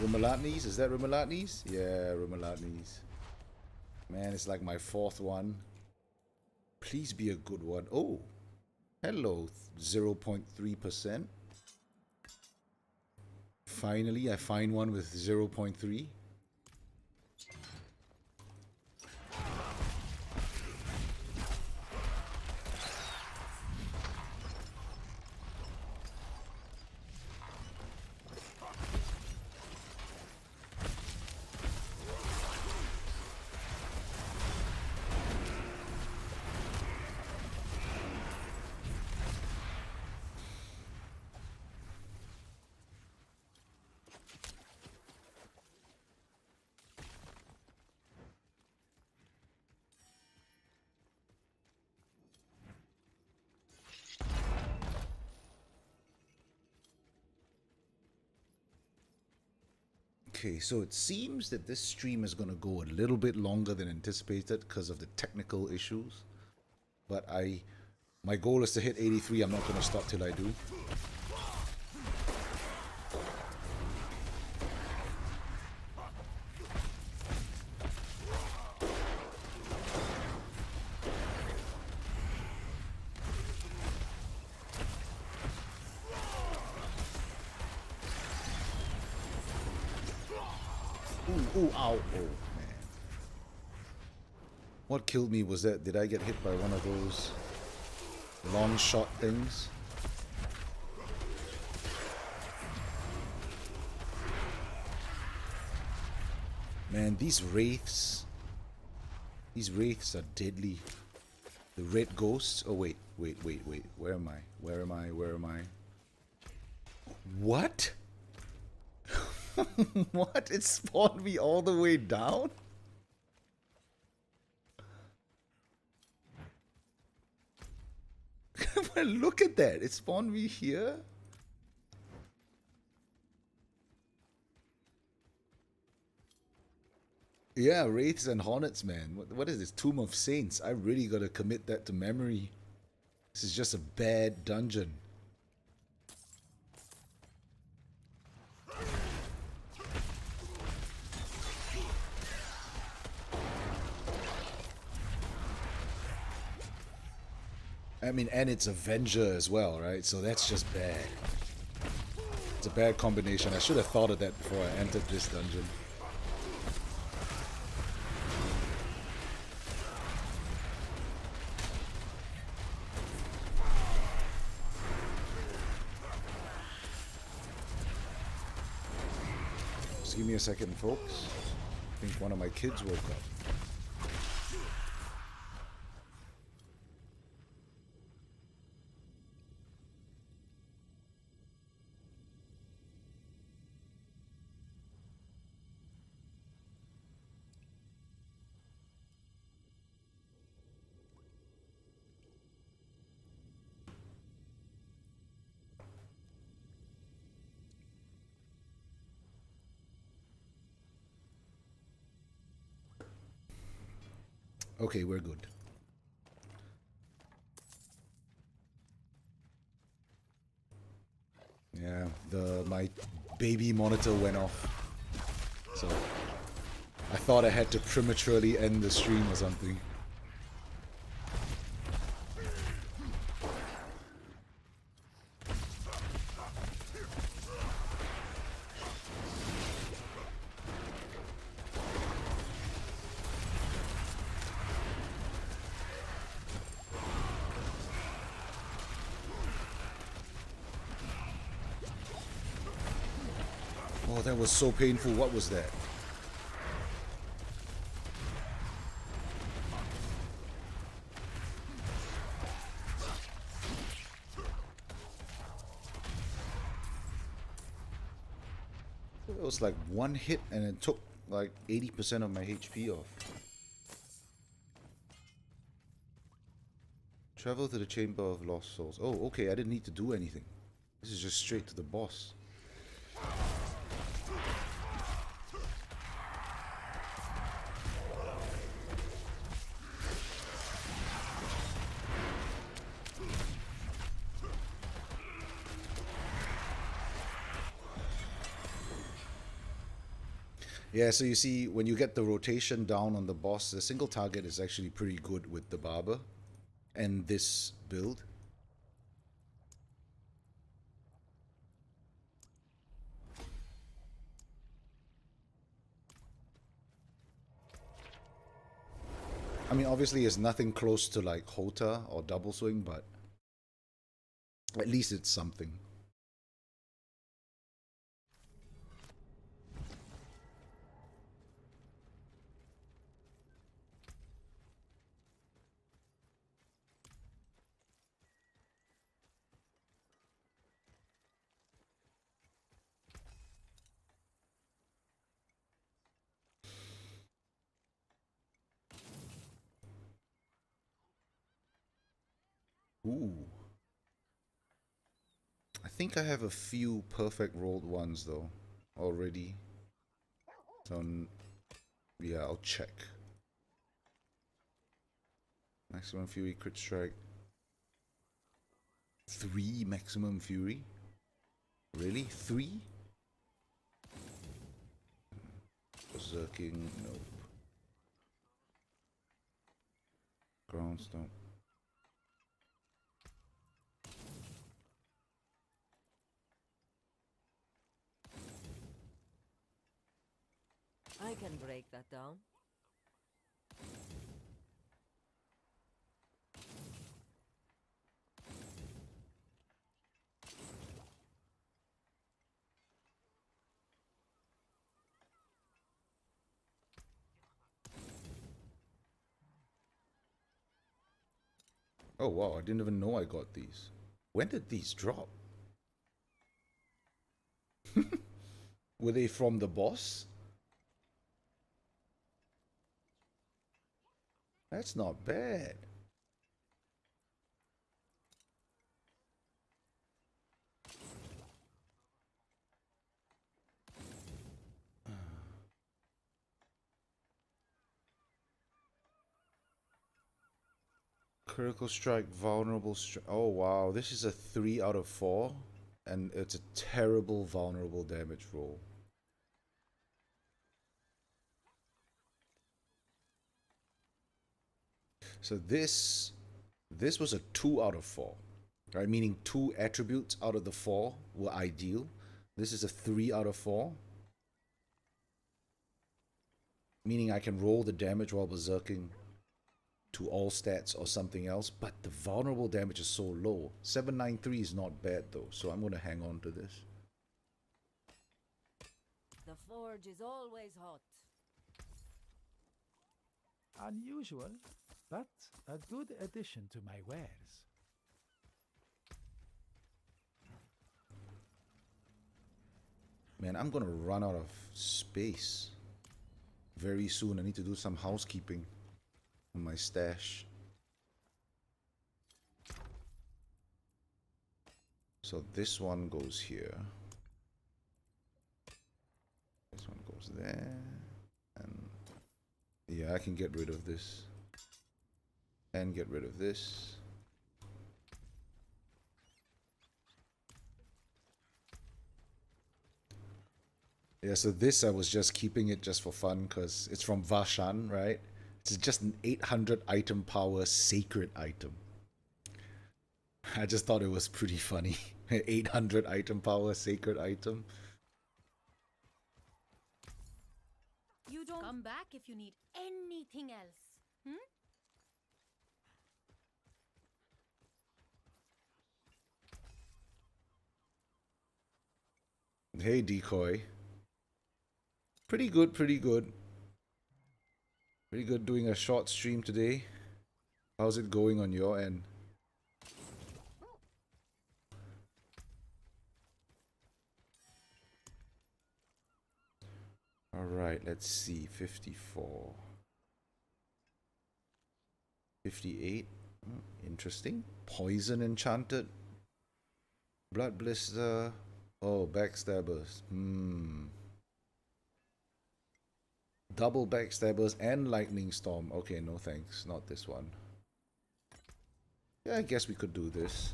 Rumelatnis? Is that Rumelatnis? Yeah, Rumelatnis. Man, it's like my fourth one. Please be a good one. Oh, hello, 0.3%. Finally, I find one with 0.3. Okay, so it seems that this stream is going to go a little bit longer than anticipated because of the technical issues. But my goal is to hit 83. I'm not going to stop till I do. Ooh, ow. Oh, man. What killed me was that, did I get hit by one of those long shot things? Man, these wraiths are deadly. The red ghosts. Oh wait. Where am I? Where am I? What? What? It spawned me all the way down? Look at that. It spawned me here. Yeah, Wraiths and Hornets, man. What is this? Tomb of Saints. I really gotta commit that to memory. This is just a bad dungeon. I mean, and it's Avenger as well, right? So that's just bad. It's a bad combination. I should have thought of that before I entered this dungeon. Just give me a second, folks. I think one of my kids woke up. Okay, we're good. Yeah, my baby monitor went off. So I thought I had to prematurely end the stream or something. Oh, that was so painful. What was that? It was like one hit and it took like 80% of my HP off. Travel to the Chamber of Lost Souls. Oh, okay, I didn't need to do anything. This is just straight to the boss. Yeah, so you see, when you get the rotation down on the boss, the single target is actually pretty good with the Barber and this build. I mean, obviously it's nothing close to like Hota or Double Swing, but at least it's something. Ooh. I think I have a few perfect rolled ones though already. So yeah, I'll check. Maximum Fury, crit strike. 3 maximum Fury? Really? 3? Berserking, nope. Groundstone. I can break that down. Oh wow, I didn't even know I got these. When did these drop? Were they from the boss? That's not bad. Critical strike, vulnerable strike. Oh wow, this is a 3 out of 4. And it's a terrible vulnerable damage roll. So this was a 2 out of 4. Right? Meaning 2 attributes out of the 4 were ideal. This is a 3 out of 4. Meaning I can roll the damage while berserking to all stats or something else, but the vulnerable damage is so low. 793 is not bad though, so I'm going to hang on to this. The forge is always hot. Unusual, but a good addition to my wares. Man, I'm going to run out of space very soon. I need to do some housekeeping on my stash. So this one goes here. This one goes there. And yeah, I can get rid of this. And get rid of this. Yeah, so this I was just keeping it just for fun because it's from Vashan, right? It's just an 800 item power sacred item. I just thought it was pretty funny. 800 item power sacred item. You don't come back if you need anything else. Hmm? Hey, Decoy. Pretty good, pretty good. Pretty good doing a short stream today. How's it going on your end? Alright, let's see. 54. 58. Interesting. Poison enchanted. Blood blister. Oh, backstabbers. Double backstabbers and lightning storm. Okay, no thanks. Not this one. Yeah, I guess we could do this.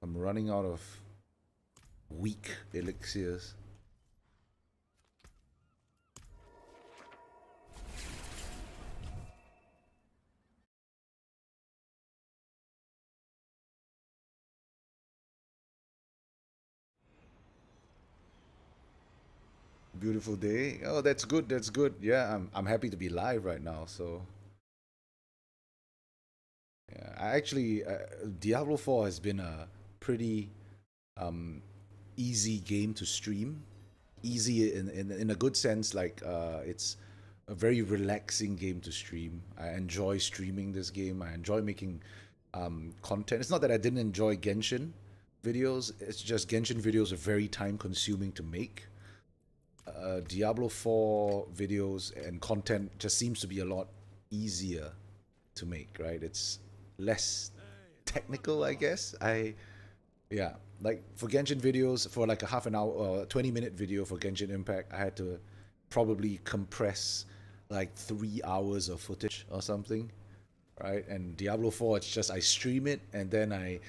I'm running out of weak elixirs. Beautiful day. Oh, that's good. That's good. Yeah, I'm happy to be live right now. So yeah, I actually Diablo 4 has been a pretty easy game to stream. Easy in a good sense, like it's a very relaxing game to stream. I enjoy streaming this game. I enjoy making content. It's not that I didn't enjoy Genshin videos. It's just Genshin videos are very time consuming to make. Diablo 4 videos and content just seems to be a lot easier to make, right? It's less technical, I guess. Yeah, like for Genshin videos, for like a half an hour or 20-minute video for Genshin Impact, I had to probably compress like 3 hours of footage or something, right? And Diablo 4, it's just I stream it and then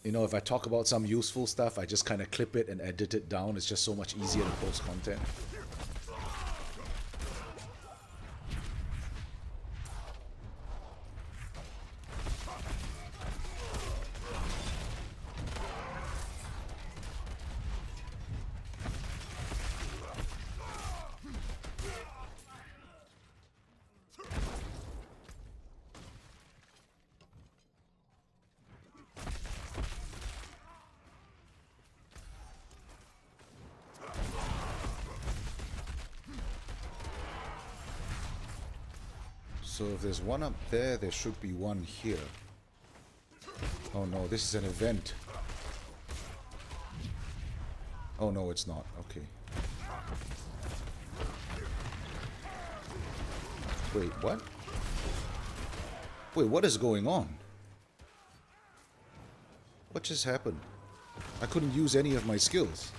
if I talk about some useful stuff, I just kind of clip it and edit it down. It's just so much easier to post content. So if there's one up there, there should be one here. Oh no, this is an event. Oh no, it's not. Okay. Wait, what? Wait, what is going on? What just happened? I couldn't use any of my skills.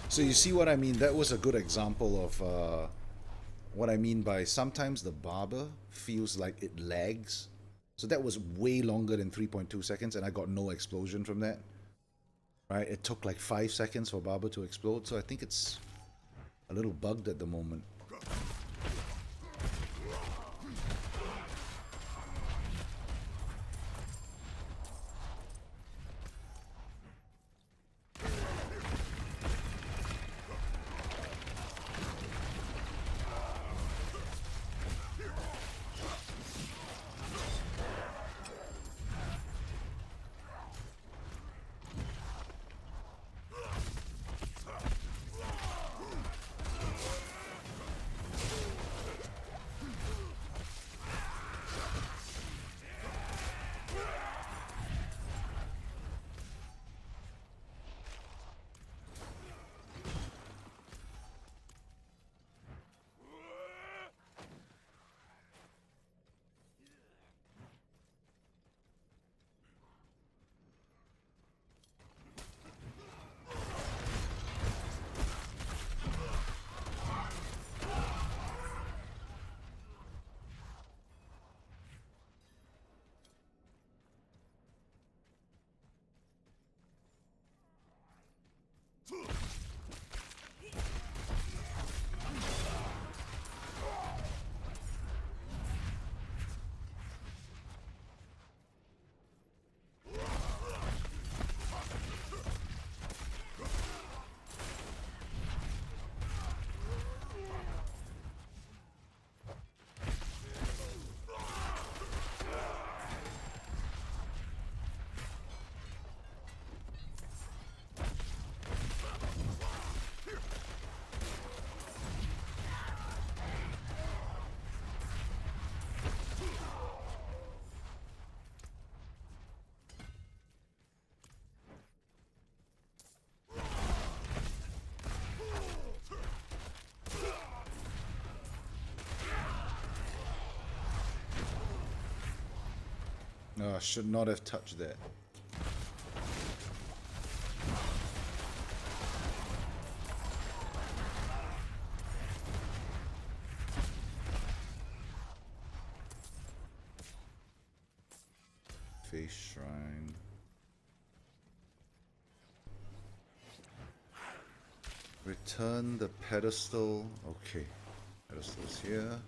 So you see what I mean? That was a good example of what I mean by sometimes the barber feels like it lags. So that was way longer than 3.2 seconds and I got no explosion from that. Right? It took like 5 seconds for barber to explode. So I think it's a little bugged at the moment. No, I should not have touched that. Face shrine. Return the pedestal. Okay. Pedestal's here.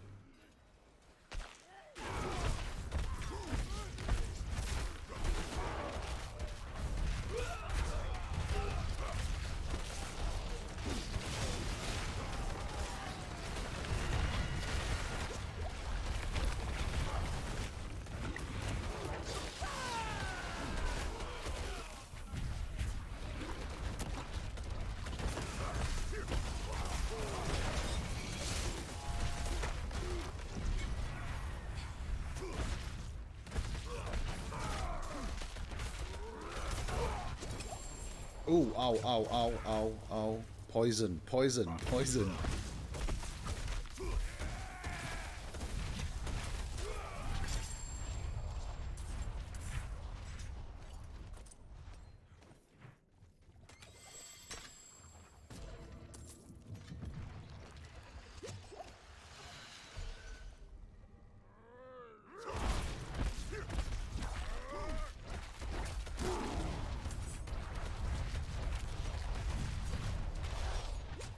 Ooh, ow, ow, ow, ow, ow. Poison, poison, poison.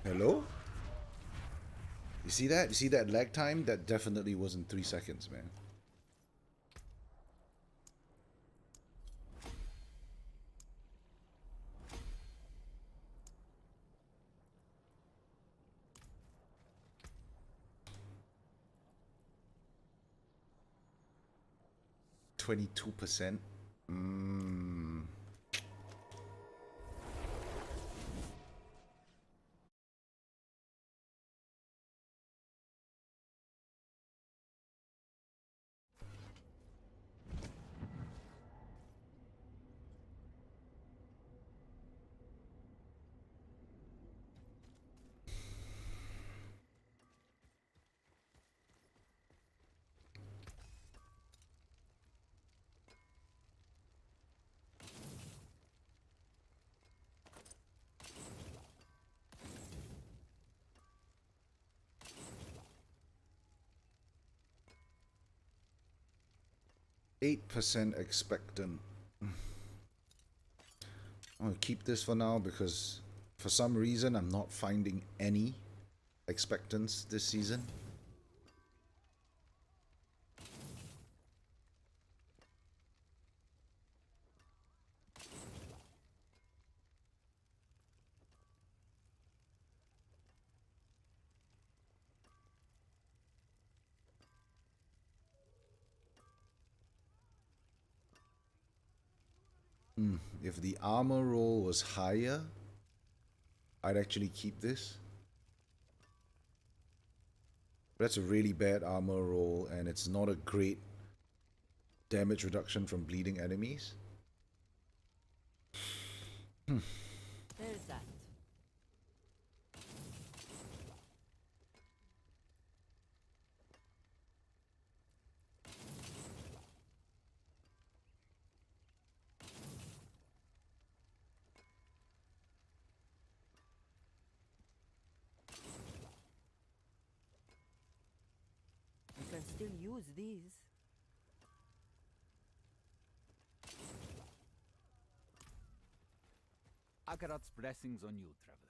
Hello? You see that? You see that lag time? That definitely wasn't 3 seconds, man. %22%. 8% expectant. I'm gonna keep this for now because for some reason I'm not finding any expectants this season. If the armor roll was higher, I'd actually keep this. That's a really bad armor roll, and it's not a great damage reduction from bleeding enemies. There's that. You can still use these. Akarat's blessings on you, traveler.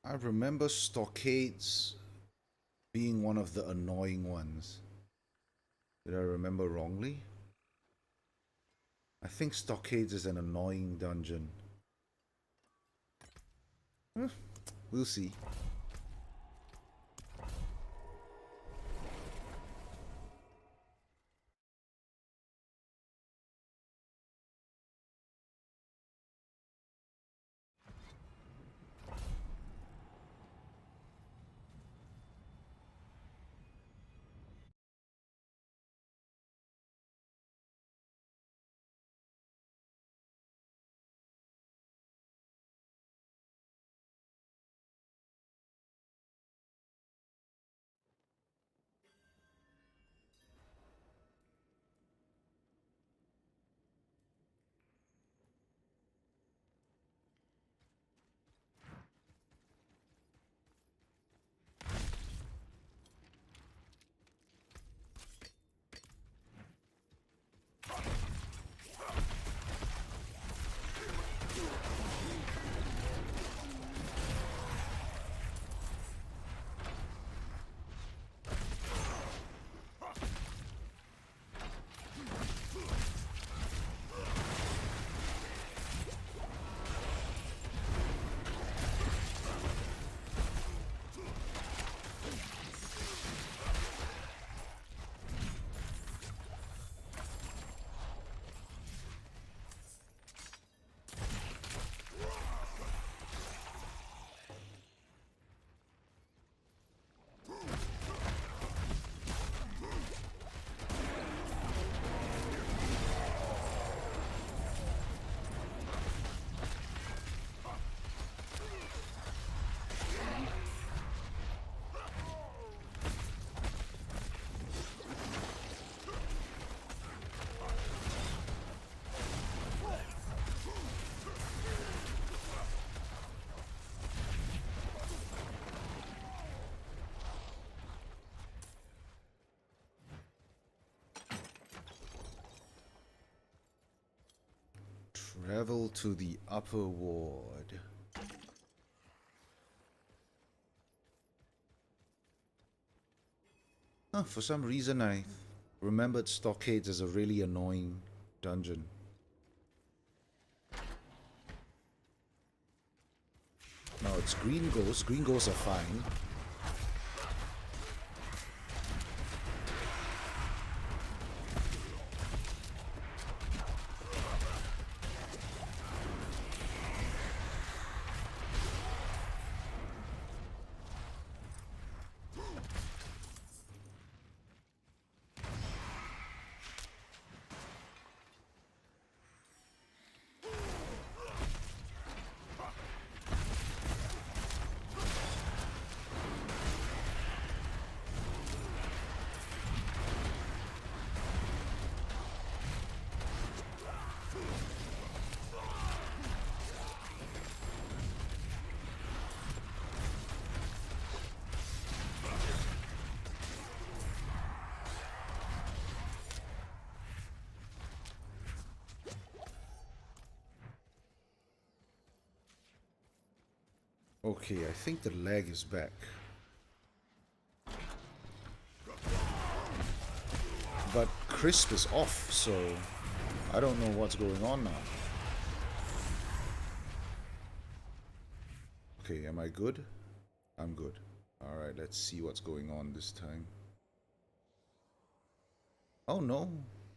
I remember stockades being one of the annoying ones. Did I remember wrongly? I think stockades is an annoying dungeon. We'll see. Travel to the upper ward. Huh, for some reason I remembered Stockades as a really annoying dungeon. No, it's green ghosts. Green ghosts are fine. Okay, I think the lag is back. But Crisp is off, so I don't know what's going on now. Okay, am I good? I'm good. Alright, let's see what's going on this time. Oh no,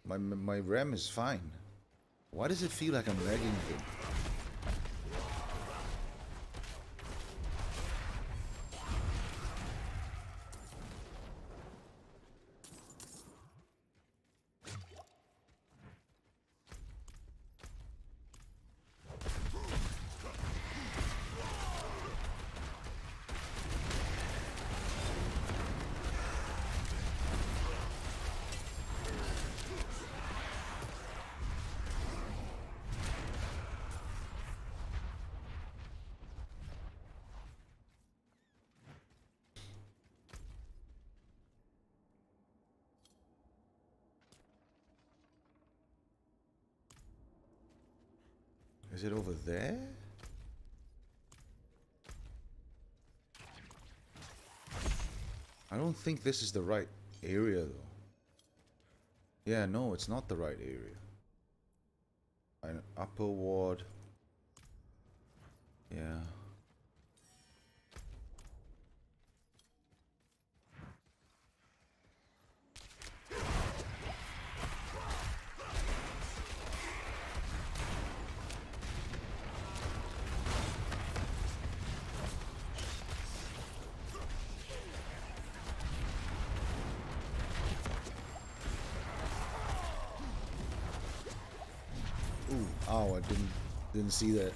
my RAM is fine. Why does it feel like I'm lagging again? Is it over there? I don't think this is the right area though. Yeah, no, it's not the right area. An upper ward. Yeah. Ooh, ow, I didn't see that.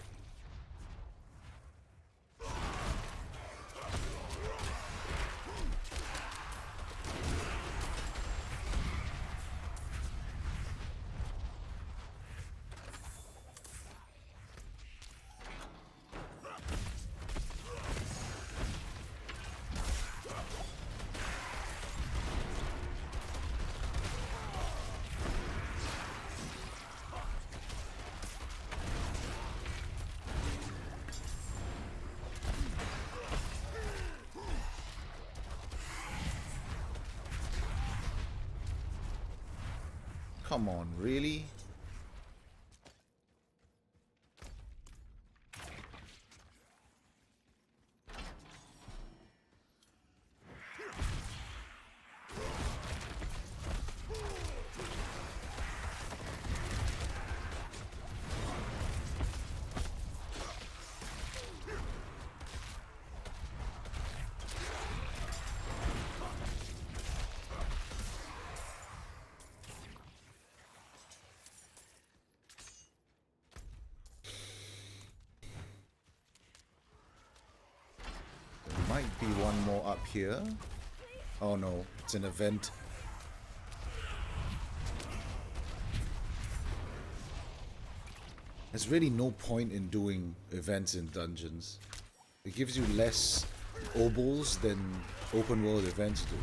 Come on, really? Might be one more up here. Oh no, it's an event. There's really no point in doing events in dungeons. It gives you less obols than open world events do.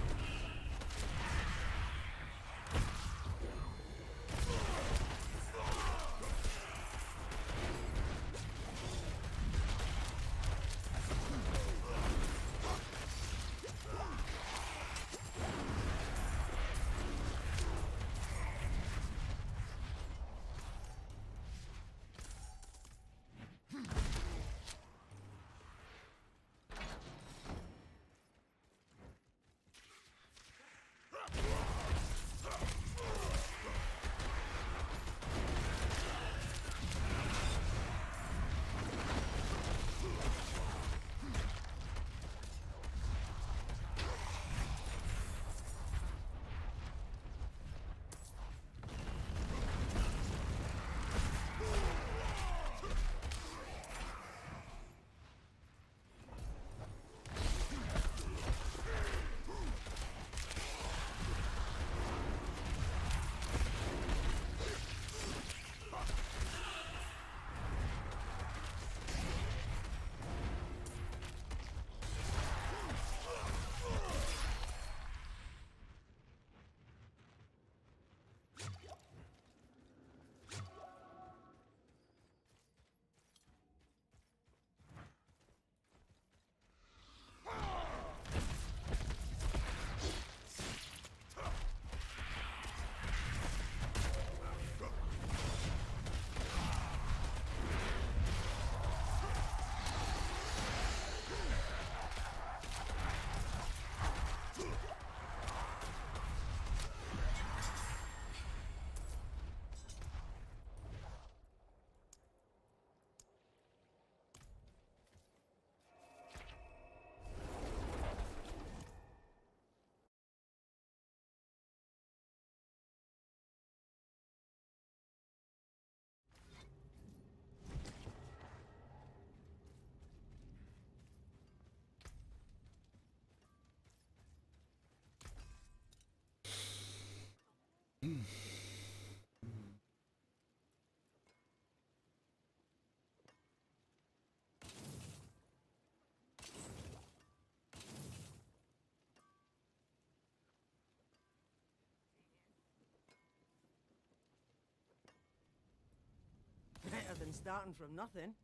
Better than starting from nothing.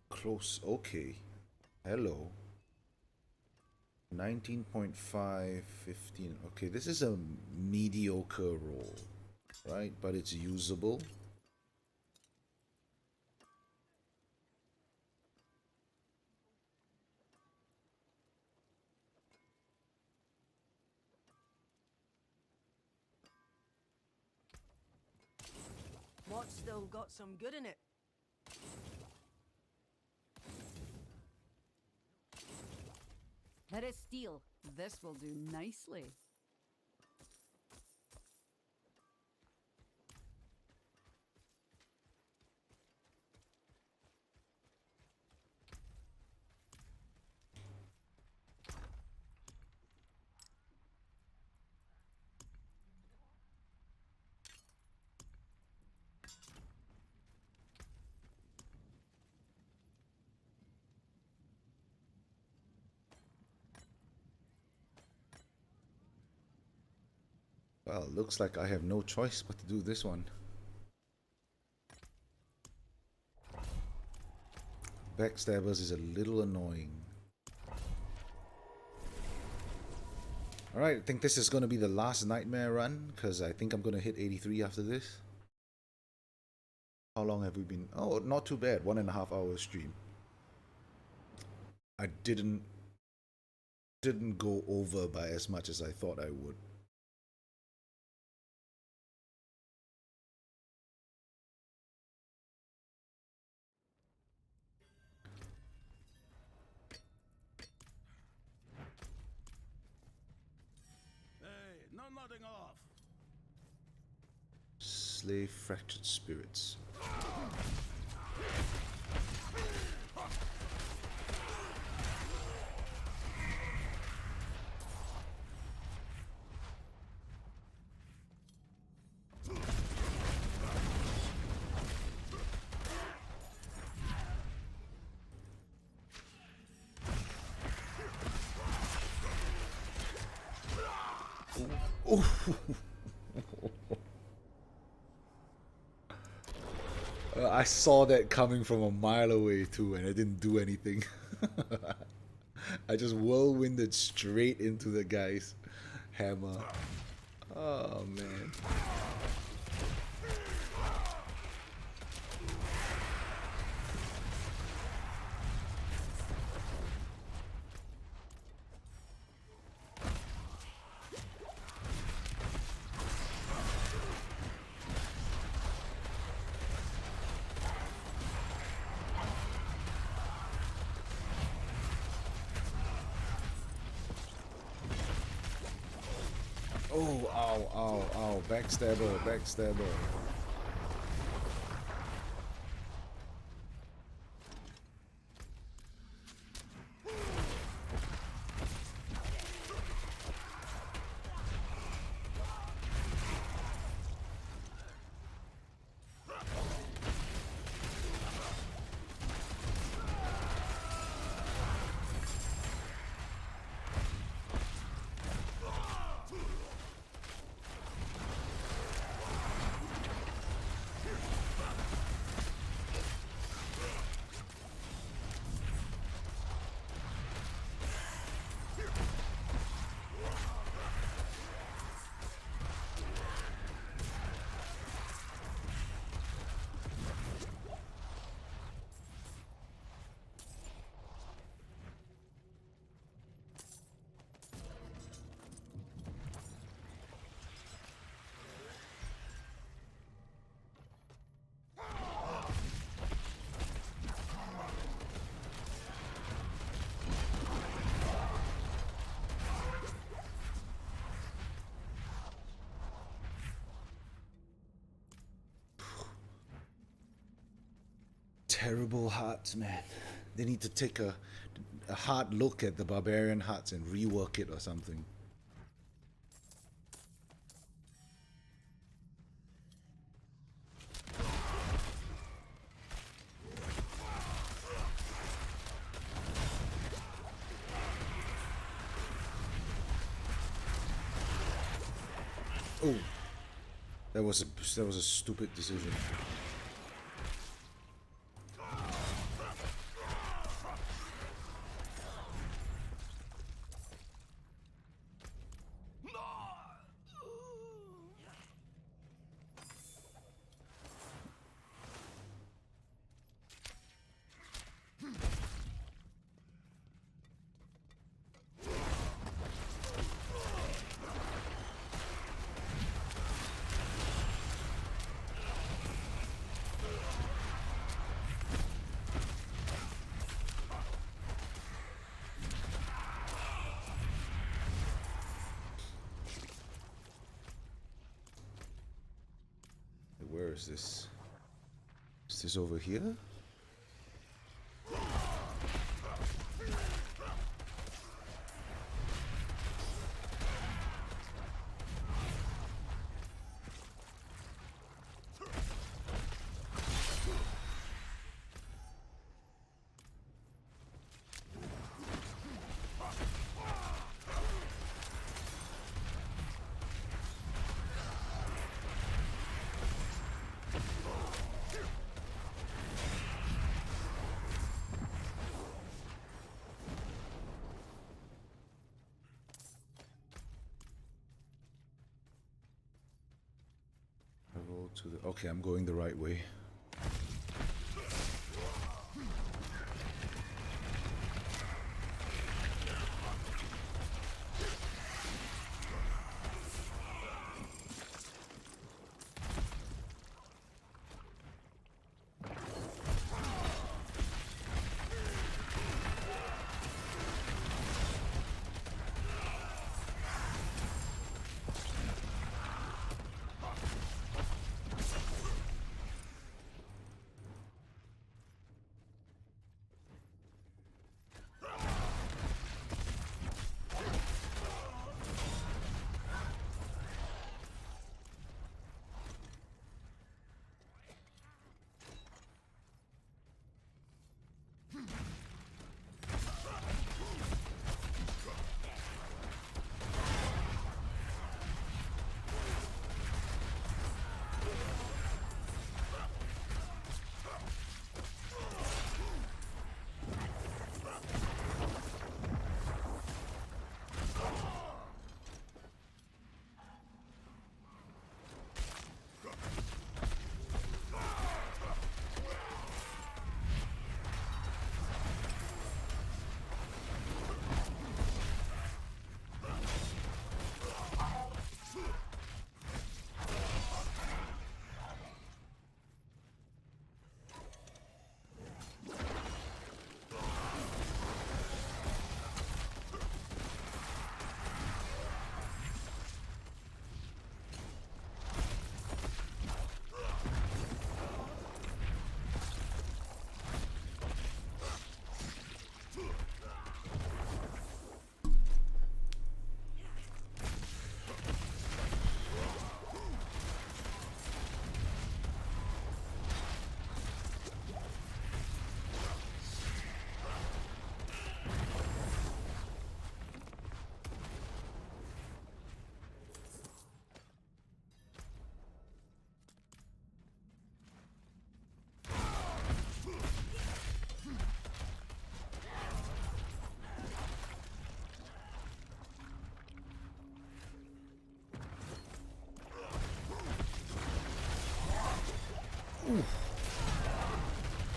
Close. Okay. Hello. 19.5, 15. Okay, this is a mediocre roll, right? But it's usable. What's still got some good in it? Let it steal. This will do nicely. Well, looks like I have no choice but to do this one. Backstabbers is a little annoying. Alright, I think this is going to be the last nightmare run, because I think I'm going to hit 83 after this. How long have we been? Oh, not too bad. 1.5 hour stream. I didn't go over by as much as I thought I would. Hey, no nodding off. Slay fractured spirits. I saw that coming from a mile away too, and I didn't do anything. I just whirlwinded straight into the guy's hammer. Oh man. Oh, ow, ow, ow. Backstabber, backstabber. Terrible hearts, man. They need to take a a hard look at the barbarian huts and rework it or something. Oh, that was a stupid decision. Where is this? Is this over here? To the, okay, I'm going the right way.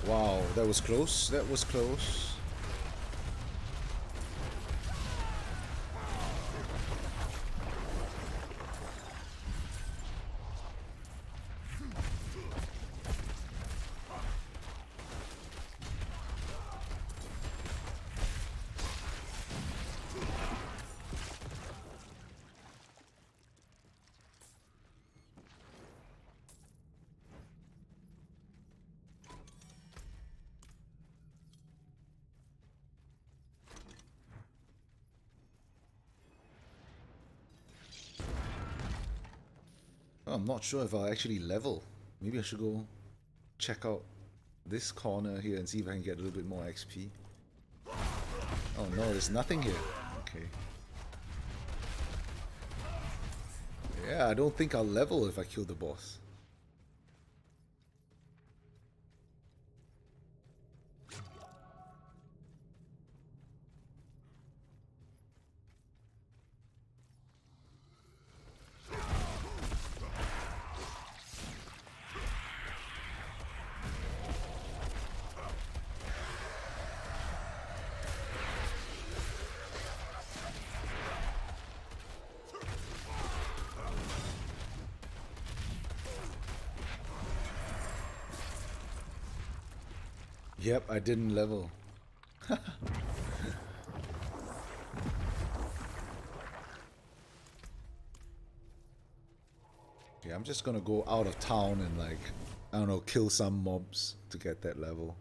Wow, that was close. That was close. I'm not sure if I'll actually level. Maybe I should go check out this corner here and see if I can get a little bit more XP. Oh no, there's nothing here. Okay. Yeah, I don't think I'll level if I kill the boss. Yep, I didn't level. Okay, I'm just gonna go out of town and like, I don't know, kill some mobs to get that level.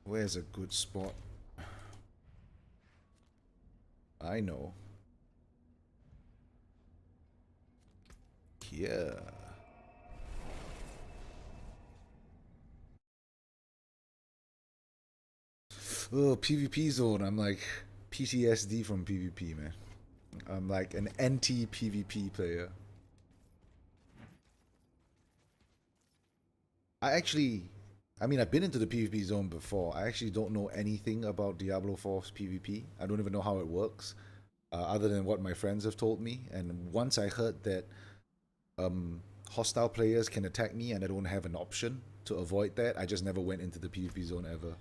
Where's a good spot? I know. Here. Oh, PvP zone. I'm like PTSD from PvP, man. I'm like an anti-PvP player. I mean, I've been into the PvP zone before. I actually don't know anything about Diablo 4's PvP. I don't even know how it works, other than what my friends have told me. And once I heard that hostile players can attack me and I don't have an option to avoid that, I just never went into the PvP zone ever.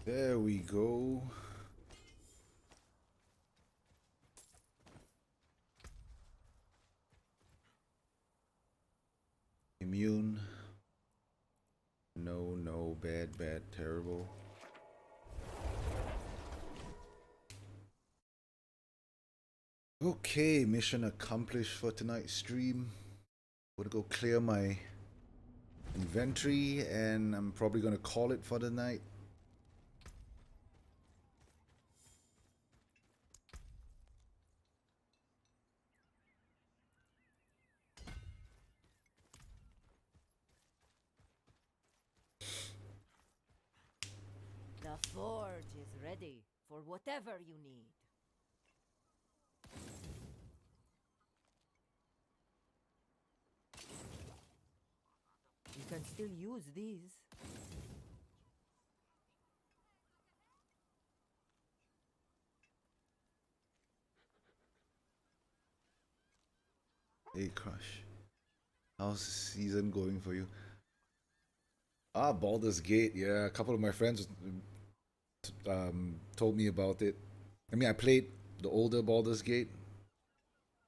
There we go. Immune. No, no, bad, bad, terrible. Okay, mission accomplished for tonight's stream. Gonna go clear my inventory and I'm probably gonna call it for the night. The forge is ready for whatever you need. You can still use these. Hey Crush, how's the season going for you? Ah, Baldur's Gate, yeah, a couple of my friends told me about it. I mean, I played the older Baldur's Gate,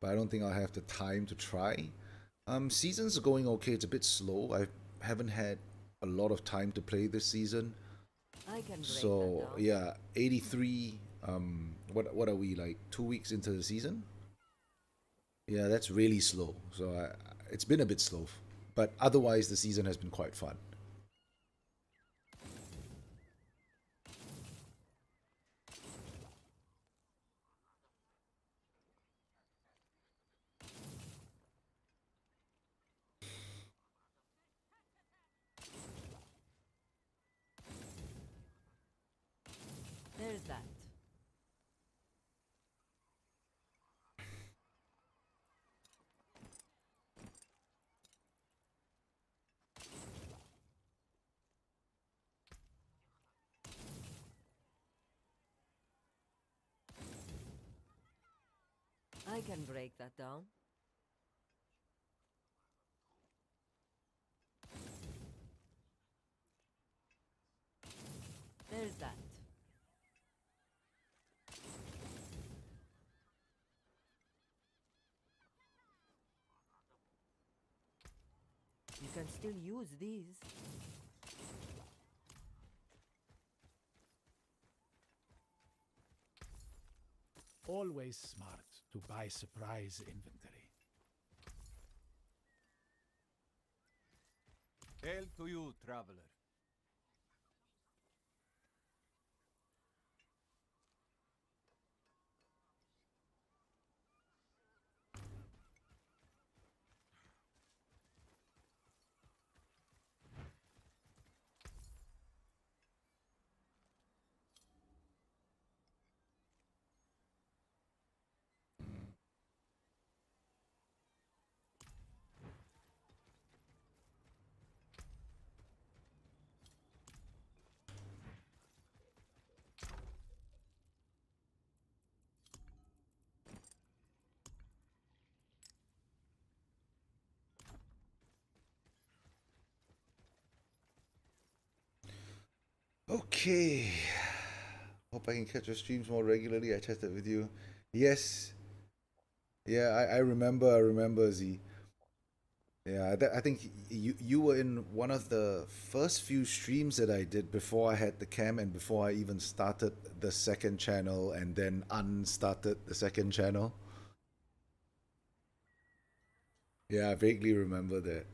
but I don't think I'll have the time to try. Seasons are going okay, it's a bit slow. I haven't had a lot of time to play this season. I can break So, that down. yeah, 83, what are we, like 2 weeks into the season? Yeah, that's really slow. So it's been a bit slow, but otherwise the season has been quite fun. There's that. I can break that down. There's that. You can still use these. Always smart to buy surprise inventory. Hail to you, traveler. Okay. Hope I can catch your streams more regularly. I tested with you. Yes. Yeah, I remember Z. Yeah, I think you were in one of the first few streams that I did before I had the cam and before I even started the second channel and then unstarted the second channel. Yeah, I vaguely remember that.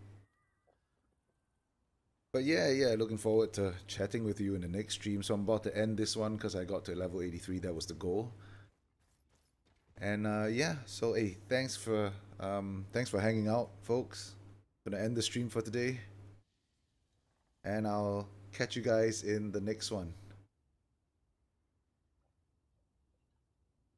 But yeah, looking forward to chatting with you in the next stream. So I'm about to end this one because I got to level 83. That was the goal. And yeah, so hey, thanks for hanging out, folks. Gonna end the stream for today. And I'll catch you guys in the next one.